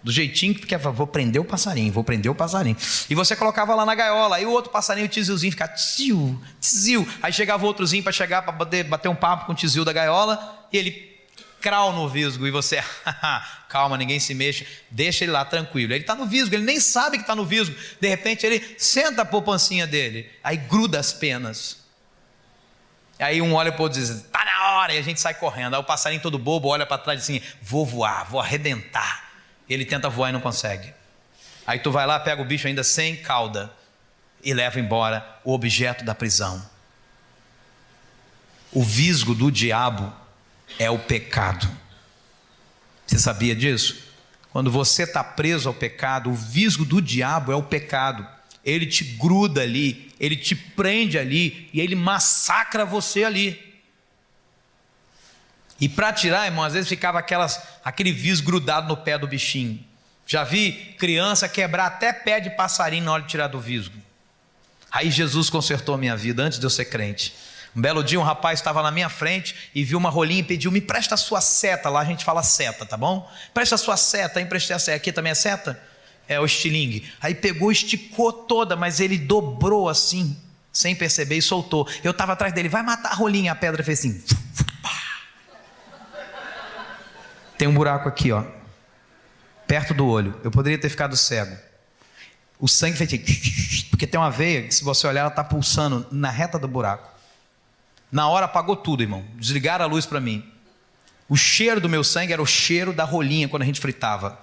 do jeitinho que vou prender o passarinho, vou prender o passarinho. E você colocava lá na gaiola, aí o outro passarinho, o tizilzinho, ficava tziu, tziu. Aí chegava o outrozinho para chegar, para bater um papo com o tizil da gaiola, e ele crau no visgo, e você, calma, ninguém se mexa, deixa ele lá tranquilo. Ele está no visgo, ele nem sabe que está no visgo. De repente ele senta a poupancinha dele, aí gruda as penas. Aí um olha para o outro e diz, está na hora, e a gente sai correndo. Aí o passarinho todo bobo olha para trás assim, vou voar, vou arrebentar. Ele tenta voar e não consegue. Aí tu vai lá, pega o bicho ainda sem cauda e leva embora o objeto da prisão. O visgo do diabo é o pecado. Você sabia disso? Quando você está preso ao pecado, o visgo do diabo é o pecado. Ele te gruda ali, ele te prende ali e ele massacra você ali. E para tirar, irmão, às vezes ficava aquele visgo grudado no pé do bichinho. Já vi criança quebrar até pé de passarinho na hora de tirar do visgo. Aí Jesus consertou a minha vida antes de eu ser crente. Um belo dia um rapaz estava na minha frente e viu uma rolinha e pediu, me presta a sua seta. Lá a gente fala seta, tá bom? Presta a sua seta, emprestei a seta. Aqui também é seta? É o estilingue. Aí pegou, esticou toda, mas ele dobrou assim, sem perceber, e soltou. Eu estava atrás dele, vai matar a rolinha. A pedra fez assim. Tem um buraco aqui, ó, perto do olho. Eu poderia ter ficado cego. O sangue fez assim, porque tem uma veia que, se você olhar, ela está pulsando na reta do buraco. Na hora apagou tudo, irmão. Desligaram a luz para mim. O cheiro do meu sangue era o cheiro da rolinha quando a gente fritava.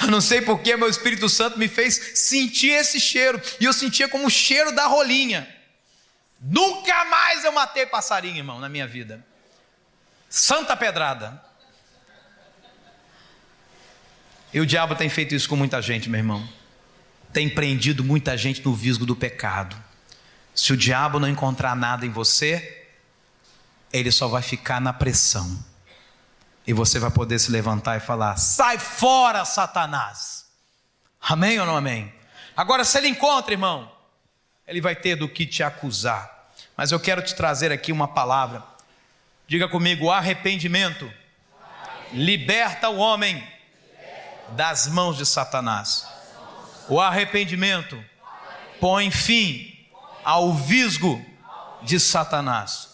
Eu não sei porque meu Espírito Santo me fez sentir esse cheiro. E eu sentia como o cheiro da rolinha. Nunca mais eu matei passarinho, irmão, na minha vida. Santa pedrada. E o diabo tem feito isso com muita gente, meu irmão. Tem prendido muita gente no visgo do pecado. Se o diabo não encontrar nada em você, ele só vai ficar na pressão. E você vai poder se levantar e falar, sai fora, Satanás. Amém ou não amém? Agora, se ele encontra, irmão, ele vai ter do que te acusar. Mas eu quero te trazer aqui uma palavra. Diga comigo, o arrependimento liberta o homem das mãos de Satanás. O arrependimento põe fim ao visgo de Satanás.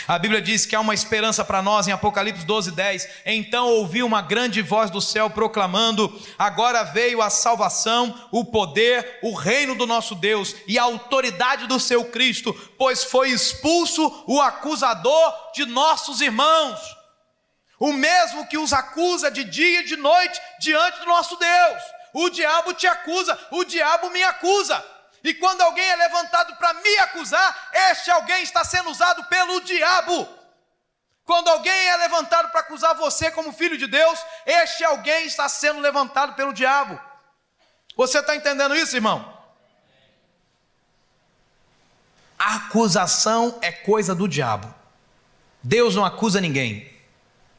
A Bíblia diz que há uma esperança para nós em Apocalipse 12:10. Então ouvi uma grande voz do céu proclamando, agora veio a salvação, o poder, o reino do nosso Deus e a autoridade do seu Cristo, pois foi expulso o acusador de nossos irmãos, o mesmo que os acusa de dia e de noite diante do nosso Deus. O diabo te acusa, o diabo me acusa. E quando alguém é levantado para me acusar, este alguém está sendo usado pelo diabo. Quando alguém é levantado para acusar você como filho de Deus, este alguém está sendo levantado pelo diabo. Você está entendendo isso, irmão? A acusação é coisa do diabo. Deus não acusa ninguém.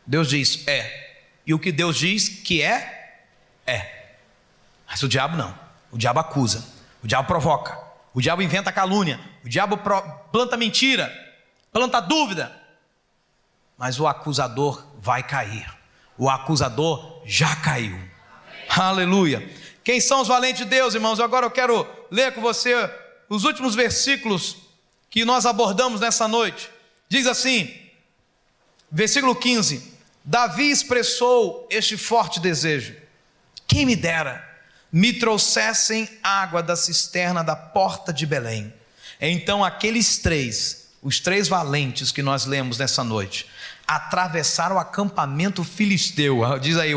Deus diz, é. E o que Deus diz que é, é. Mas o diabo não. O diabo acusa. O diabo provoca, o diabo inventa calúnia, o diabo planta mentira, planta dúvida, mas o acusador vai cair, o acusador já caiu. Aleluia. Quem são os valentes de Deus, irmãos? Agora eu quero ler com você os últimos versículos que nós abordamos nessa noite. Diz assim, versículo 15, Davi expressou este forte desejo, quem me dera me trouxessem água da cisterna da porta de Belém. Então aqueles três, os três valentes que nós lemos nessa noite, atravessaram o acampamento filisteu. Diz aí,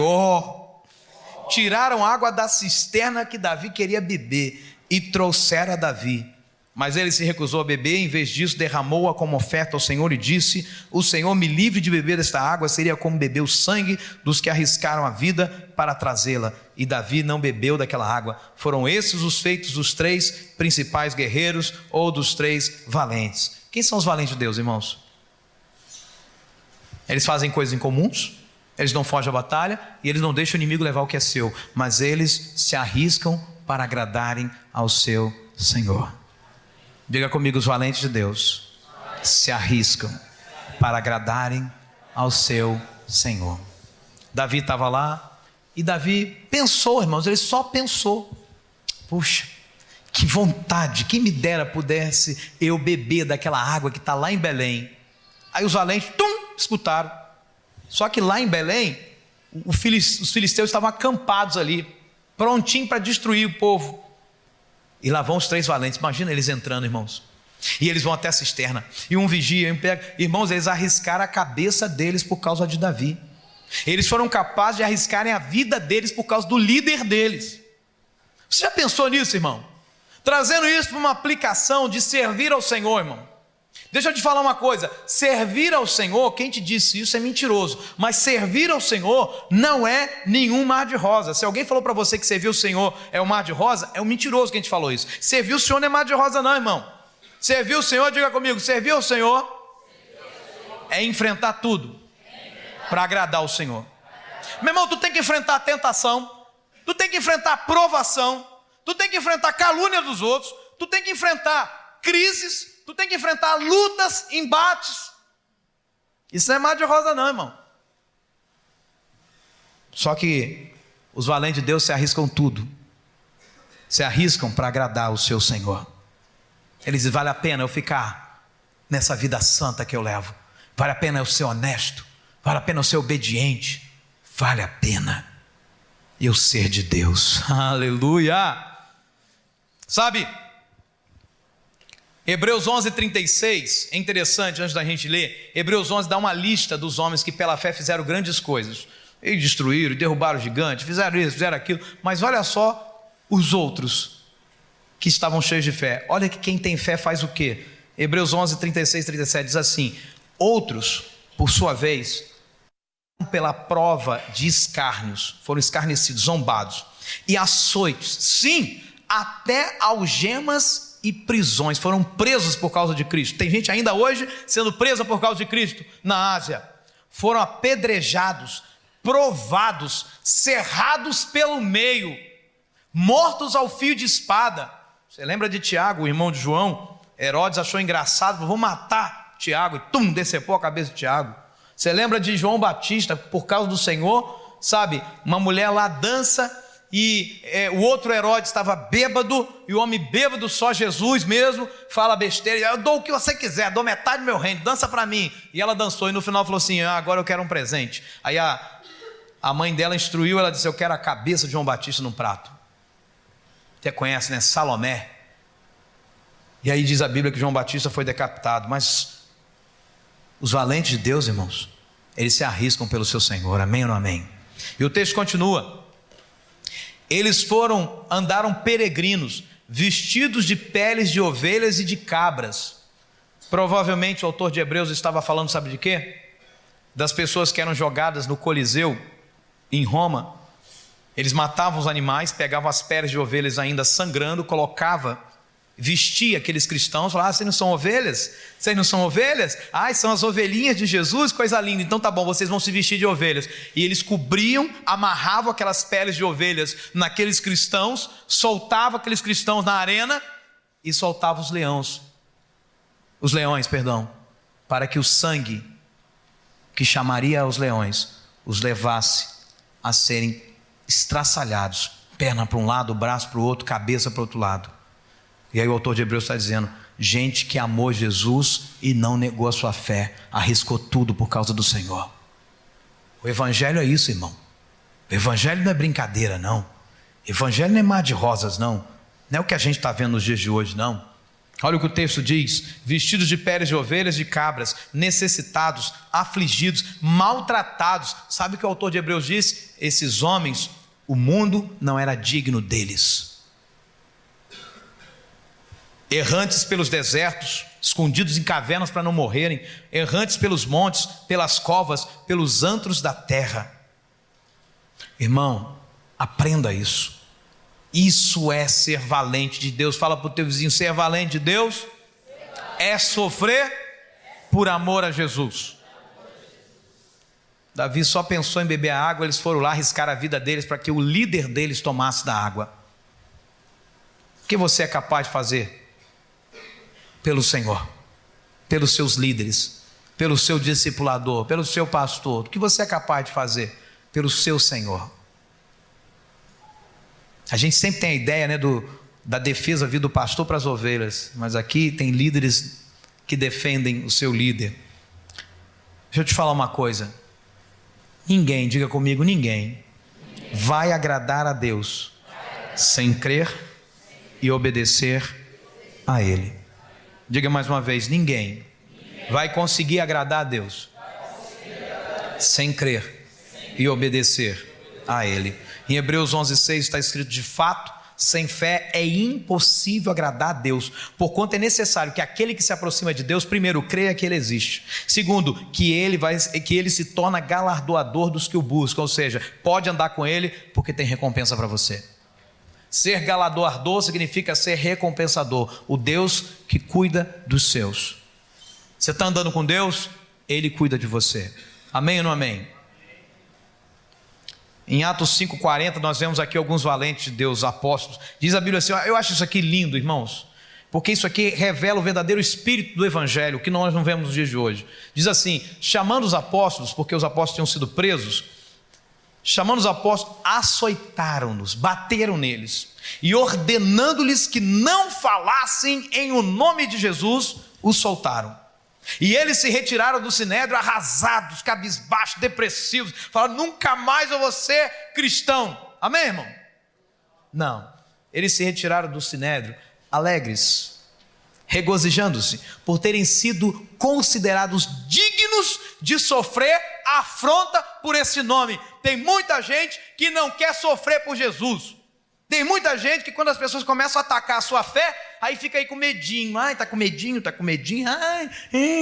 tiraram água da cisterna que Davi queria beber e trouxeram a Davi. Mas ele se recusou a beber, em vez disso derramou-a como oferta ao Senhor e disse, o Senhor me livre de beber desta água, seria como beber o sangue dos que arriscaram a vida para trazê-la. E Davi não bebeu daquela água. Foram esses os feitos dos três principais guerreiros ou dos três valentes. Quem são os valentes de Deus, irmãos? Eles fazem coisas incomuns, eles não fogem à batalha e eles não deixam o inimigo levar o que é seu, mas eles se arriscam para agradarem ao seu Senhor. Diga comigo, os valentes de Deus se arriscam para agradarem ao seu Senhor. Davi estava lá e Davi pensou, irmãos, ele só pensou. Puxa, que vontade, quem me dera pudesse eu beber daquela água que está lá em Belém. Aí os valentes, escutaram. Só que lá em Belém, os filisteus estavam acampados ali, prontinho para destruir o povo. E lá vão os três valentes, imagina eles entrando, irmãos. E eles vão até a cisterna, e um vigia, e um pega. Irmãos, eles arriscaram a cabeça deles por causa de Davi. Eles foram capazes de arriscarem a vida deles por causa do líder deles. Você já pensou nisso, irmão? Trazendo isso para uma aplicação de servir ao Senhor, irmão. Deixa eu te falar uma coisa, servir ao Senhor, quem te disse isso é mentiroso, mas servir ao Senhor não é nenhum mar de rosa. Se alguém falou para você que servir o Senhor é um mar de rosa, é um mentiroso quem te falou isso. Servir o Senhor não é mar de rosa não, irmão. Servir o Senhor, diga comigo, servir ao Senhor é enfrentar tudo para agradar o Senhor. Meu irmão, tu tem que enfrentar a tentação, tu tem que enfrentar a provação, tu tem que enfrentar a calúnia dos outros, tu tem que enfrentar crises, tu tem que enfrentar lutas, embates. Isso não é mar de rosa não, irmão. Só que os valentes de Deus se arriscam tudo, se arriscam para agradar o seu Senhor. Eles dizem, vale a pena eu ficar nessa vida santa que eu levo, vale a pena eu ser honesto, vale a pena eu ser obediente, vale a pena eu ser de Deus. Aleluia. Sabe, Hebreus 11:36, é interessante antes da gente ler. Hebreus 11 dá uma lista dos homens que pela fé fizeram grandes coisas, e destruíram, derrubaram o gigante, fizeram isso, fizeram aquilo. Mas olha só os outros que estavam cheios de fé. Olha que quem tem fé faz o quê? Hebreus 11:36-37 diz assim: outros, por sua vez, pela prova de escárnios, foram escarnecidos, zombados, e açoites, sim, até algemas e prisões, foram presos por causa de Cristo. Tem gente ainda hoje sendo presa por causa de Cristo na Ásia. Foram apedrejados, provados, cerrados pelo meio, mortos ao fio de espada. Você lembra de Tiago, o irmão de João? Herodes achou engraçado, vou matar Tiago, e decepou a cabeça de Tiago. Você lembra de João Batista, por causa do Senhor, sabe, uma mulher lá dança, e o outro Herodes estava bêbado, e o homem bêbado, só Jesus mesmo, fala besteira, eu dou o que você quiser, dou metade do meu reino, dança para mim. E ela dançou, e no final falou assim, agora eu quero um presente. Aí a mãe dela instruiu, ela disse, eu quero a cabeça de João Batista num prato. Você conhece, né? Salomé. E aí diz a Bíblia que João Batista foi decapitado. Mas os valentes de Deus, irmãos, eles se arriscam pelo seu Senhor, amém ou não amém? E o texto continua: eles andaram peregrinos, vestidos de peles de ovelhas e de cabras. Provavelmente o autor de Hebreus estava falando, sabe de quê? Das pessoas que eram jogadas no Coliseu em Roma. Eles matavam os animais, pegavam as peles de ovelhas ainda sangrando, vestia aqueles cristãos, falavam, vocês não são ovelhas? Vocês não são ovelhas? São as ovelhinhas de Jesus, coisa linda, então tá bom, vocês vão se vestir de ovelhas. E eles cobriam, amarravam aquelas peles de ovelhas naqueles cristãos, soltavam aqueles cristãos na arena e soltavam os leões, para que o sangue que chamaria aos leões os levasse a serem estraçalhados, perna para um lado, braço para o outro, cabeça para o outro lado. E aí o autor de Hebreus está dizendo, gente que amou Jesus e não negou a sua fé, arriscou tudo por causa do Senhor. O evangelho é isso, irmão. O evangelho não é brincadeira, não. O evangelho não é mar de rosas, não. Não é o que a gente está vendo nos dias de hoje, não. Olha o que o texto diz: vestidos de peles de ovelhas e de cabras, necessitados, afligidos, maltratados. Sabe o que o autor de Hebreus diz? Esses homens, o mundo não era digno deles. Errantes pelos desertos, escondidos em cavernas para não morrerem, errantes pelos montes, pelas covas, pelos antros da terra. Irmão, aprenda isso. Isso é ser valente de Deus. Fala para o teu vizinho, ser valente de Deus é sofrer por amor a Jesus. Davi só pensou em beber a água, eles foram lá arriscar a vida deles para que o líder deles tomasse da água. O que você é capaz de fazer pelo Senhor, pelos seus líderes, pelo seu discipulador, pelo seu pastor? O que você é capaz de fazer pelo seu Senhor? A gente sempre tem a ideia, né, da defesa vida do pastor para as ovelhas, mas aqui tem líderes que defendem o seu líder. Deixa eu te falar uma coisa: ninguém, diga comigo, ninguém vai agradar a Deus sem crer e obedecer a Ele. Diga mais uma vez: ninguém vai conseguir agradar a Deus sem crer e obedecer a Ele. Em Hebreus 11:6 está escrito: de fato, sem fé é impossível agradar a Deus, porquanto é necessário que aquele que se aproxima de Deus, primeiro, creia que Ele existe. Segundo, que Ele se torna galardoador dos que o buscam, ou seja, pode andar com Ele porque tem recompensa para você. Ser galardoador significa ser recompensador, o Deus que cuida dos seus. Você está andando com Deus, Ele cuida de você. Amém ou não amém? Em Atos 5,40 nós vemos aqui alguns valentes de Deus, apóstolos. Diz a Bíblia assim, eu acho isso aqui lindo, irmãos, porque isso aqui revela o verdadeiro espírito do Evangelho, que nós não vemos nos dias de hoje. Diz assim: chamando os apóstolos, porque os apóstolos tinham sido presos, chamando os apóstolos, açoitaram-nos, bateram neles, e ordenando-lhes que não falassem em o nome de Jesus, os soltaram. E eles se retiraram do sinédrio arrasados, cabisbaixos, depressivos. Falaram: nunca mais eu vou ser cristão. Amém, irmão? Não, eles se retiraram do sinédrio alegres, regozijando-se por terem sido considerados dignos de sofrer afronta por esse nome. Tem muita gente que não quer sofrer por Jesus. Tem muita gente que, quando as pessoas começam a atacar a sua fé, aí fica aí com medinho. Ai, tá com medinho. Ai,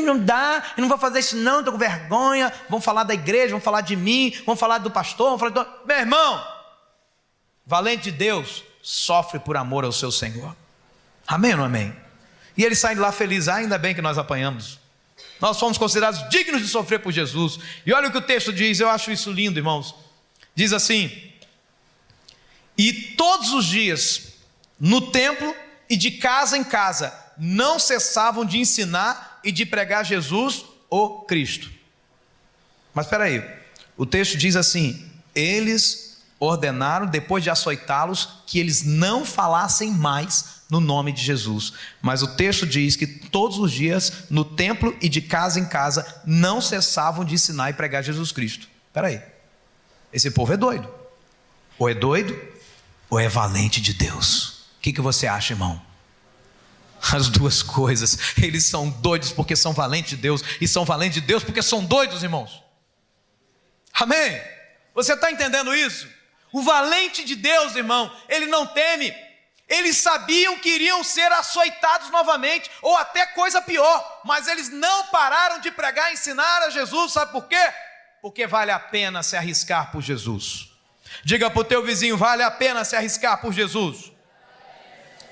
não dá, eu não vou fazer isso não, estou com vergonha. Vão falar da igreja, vão falar de mim, vão falar do pastor, vão falar do... Meu irmão, valente de Deus sofre por amor ao seu Senhor. Amém ou não amém? E ele sai de lá feliz: ainda bem que nós apanhamos. Nós fomos considerados dignos de sofrer por Jesus. E olha o que o texto diz, eu acho isso lindo, irmãos. Diz assim: e todos os dias, no templo e de casa em casa, não cessavam de ensinar e de pregar Jesus, o Cristo. Mas espera aí, o texto diz assim: eles ordenaram, depois de açoitá-los, que eles não falassem mais no nome de Jesus. Mas o texto diz que todos os dias, no templo e de casa em casa, não cessavam de ensinar e pregar Jesus Cristo. Espera aí, esse povo é doido. Ou é doido, ou é valente de Deus. O que você acha, irmão? As duas coisas. Eles são doidos porque são valentes de Deus, e são valentes de Deus porque são doidos, irmãos. Amém? Você está entendendo isso? O valente de Deus, irmão, ele não teme. Eles sabiam que iriam ser açoitados novamente, ou até coisa pior, mas eles não pararam de pregar e ensinar a Jesus. Sabe por quê? Porque vale a pena se arriscar por Jesus. Diga para o teu vizinho: vale a pena se arriscar por Jesus.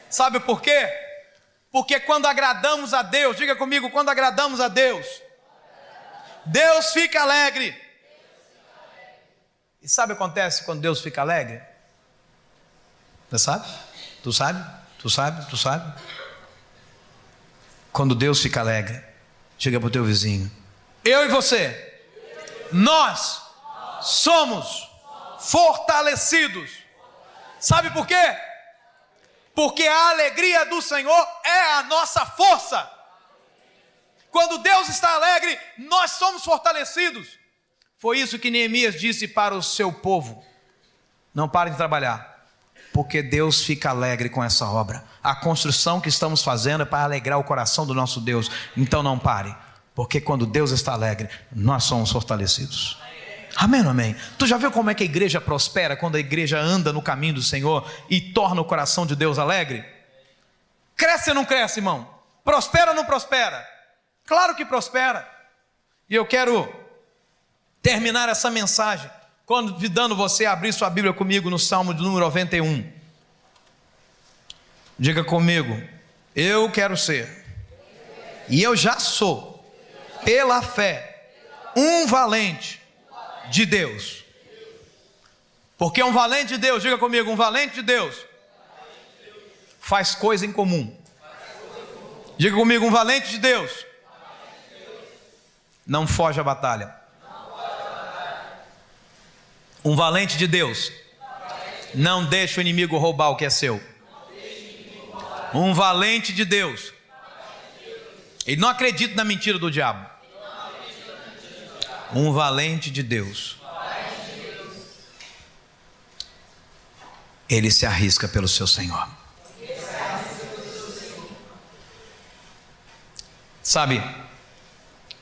Sabe por quê? Porque quando agradamos a Deus, diga comigo, quando agradamos a Deus, Deus fica alegre. E sabe o que acontece quando Deus fica alegre? Você sabe? Tu sabe? Quando Deus fica alegre, chega para o teu vizinho: eu e você, nós somos fortalecidos. Sabe por quê? Porque a alegria do Senhor é a nossa força. Quando Deus está alegre, nós somos fortalecidos. Foi isso que Neemias disse para o seu povo: não parem de trabalhar, porque Deus fica alegre com essa obra. A construção que estamos fazendo é para alegrar o coração do nosso Deus. Então não pare, porque quando Deus está alegre, nós somos fortalecidos. Amém ou amém? Tu já viu como é que a igreja prospera? Quando a igreja anda no caminho do Senhor e torna o coração de Deus alegre? Cresce ou não cresce, irmão? Prospera ou não prospera? Claro que prospera. E eu quero terminar essa mensagem convidando você a abrir sua Bíblia comigo no Salmo de número 91. Diga comigo: eu quero ser, e eu já sou, pela fé, um valente de Deus. Porque um valente de Deus, diga comigo, um valente de Deus faz coisa em comum. Diga comigo, um valente de Deus não foge à batalha. Um valente de Deus não deixa o inimigo roubar o que é seu. Um valente de Deus, ele não acredita na mentira do diabo. Um valente de Deus, ele se arrisca pelo seu Senhor. Sabe,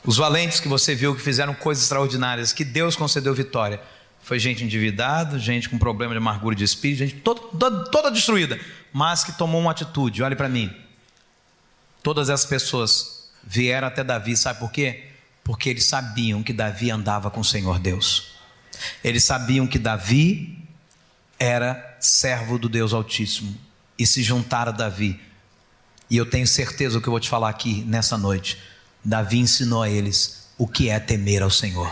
os valentes que você viu que fizeram coisas extraordinárias, que Deus concedeu vitória, foi gente endividada, gente com problema de amargura de espírito, gente toda destruída, mas que tomou uma atitude. Olhe para mim, todas essas pessoas vieram até Davi, sabe por quê? Porque eles sabiam que Davi andava com o Senhor Deus, eles sabiam que Davi era servo do Deus Altíssimo, e se juntaram a Davi. E eu tenho certeza, o que eu vou te falar aqui nessa noite, Davi ensinou a eles o que é temer ao Senhor.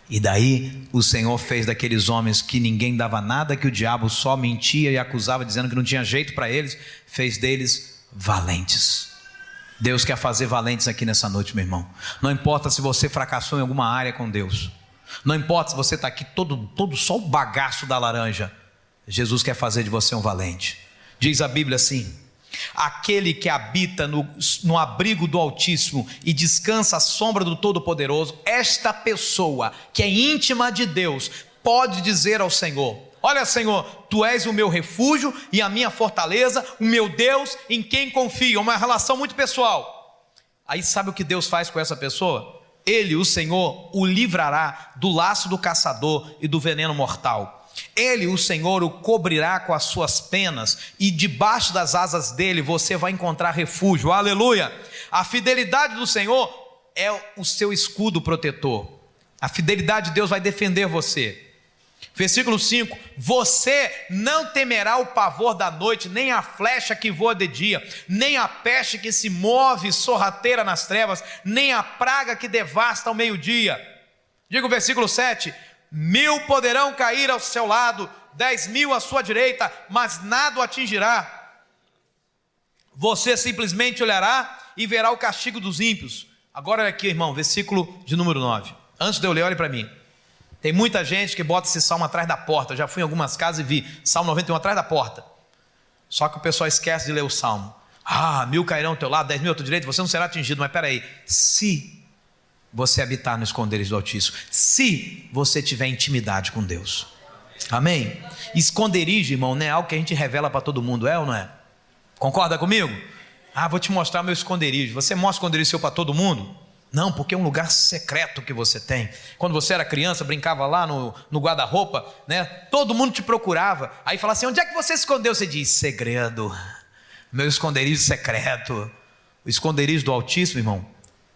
E daí o Senhor fez daqueles homens que ninguém dava nada, que o diabo só mentia e acusava, dizendo que não tinha jeito para eles, fez deles valentes. Deus quer fazer valentes aqui nessa noite, meu irmão. Não importa se você fracassou em alguma área com Deus, não importa se você está aqui todo só o bagaço da laranja, Jesus quer fazer de você um valente. Diz a Bíblia assim: aquele que habita no abrigo do Altíssimo e descansa à sombra do Todo-Poderoso, esta pessoa que é íntima de Deus pode dizer ao Senhor: olha, Senhor, Tu és o meu refúgio e a minha fortaleza, o meu Deus em quem confio. Uma relação muito pessoal. Aí sabe o que Deus faz com essa pessoa? Ele, o Senhor, o livrará do laço do caçador e do veneno mortal. Ele, o Senhor, o cobrirá com as suas penas, e debaixo das asas dele você vai encontrar refúgio. Aleluia! A fidelidade do Senhor é o seu escudo protetor. A fidelidade de Deus vai defender você. Versículo 5: você não temerá o pavor da noite, nem a flecha que voa de dia, nem a peste que se move sorrateira nas trevas, nem a praga que devasta ao meio-dia. Diga o versículo 7: 1.000 poderão cair ao seu lado, 10.000 à sua direita, mas nada o atingirá. Você simplesmente olhará e verá o castigo dos ímpios. Agora olha aqui, irmão, versículo de número 9. Antes de eu ler, olhe para mim. Tem muita gente que bota esse salmo atrás da porta. Eu já fui em algumas casas e vi Salmo 91 atrás da porta. Só que o pessoal esquece de ler o salmo. 1.000 cairão ao teu lado, 10.000 à tua direita, você não será atingido. Mas espera aí, se você habitar no esconderijo do Altíssimo, se você tiver intimidade com Deus, amém? Esconderijo, irmão, não é algo que a gente revela para todo mundo, é ou não é? Concorda comigo? Vou te mostrar meu esconderijo. Você mostra o esconderijo seu para todo mundo? Não, porque é um lugar secreto que você tem. Quando você era criança, brincava lá no guarda-roupa, né? Todo mundo te procurava, aí falava assim: onde é que você se escondeu? Você diz: segredo, meu esconderijo secreto. O esconderijo do Altíssimo, irmão,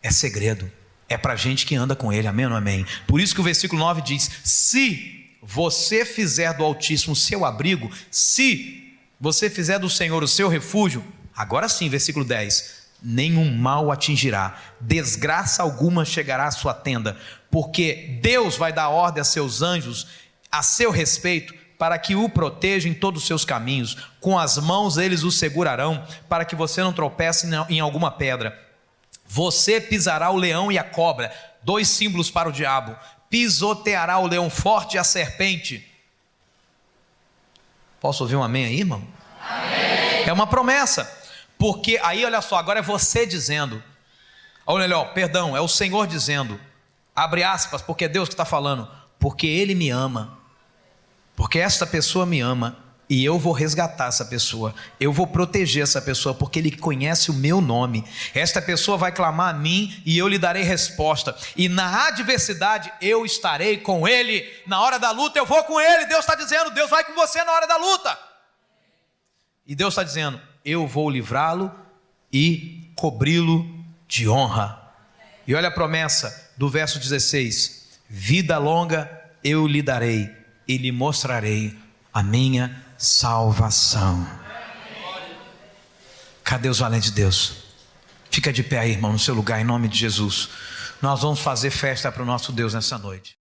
é segredo. É para gente que anda com Ele, amém ou não amém? Por isso que o versículo 9 diz: se você fizer do Altíssimo o seu abrigo, se você fizer do Senhor o seu refúgio, agora sim, versículo 10, nenhum mal o atingirá, desgraça alguma chegará à sua tenda, porque Deus vai dar ordem a seus anjos a seu respeito, para que o protejam em todos os seus caminhos, com as mãos eles o segurarão, para que você não tropece em alguma pedra. Você pisará o leão e a cobra, 2 símbolos para o diabo. Pisoteará o leão forte e a serpente. Posso ouvir um amém aí, irmão? Amém. É uma promessa. Porque aí, olha só, agora é você dizendo. Olha, perdão, é o Senhor dizendo. Abre aspas, porque é Deus que está falando. Porque Ele me ama. Porque esta pessoa me ama. E eu vou resgatar essa pessoa, eu vou proteger essa pessoa, porque Ele conhece o meu nome. Esta pessoa vai clamar a mim e eu lhe darei resposta. E na adversidade eu estarei com ele. Na hora da luta eu vou com ele. Deus está dizendo, Deus vai com você na hora da luta. E Deus está dizendo, eu vou livrá-lo e cobri-lo de honra. E olha a promessa do verso 16: vida longa eu lhe darei e lhe mostrarei a minha salvação. Cadê os valentes de Deus? Fica de pé aí, irmão, no seu lugar, em nome de Jesus. Nós vamos fazer festa para o nosso Deus nessa noite.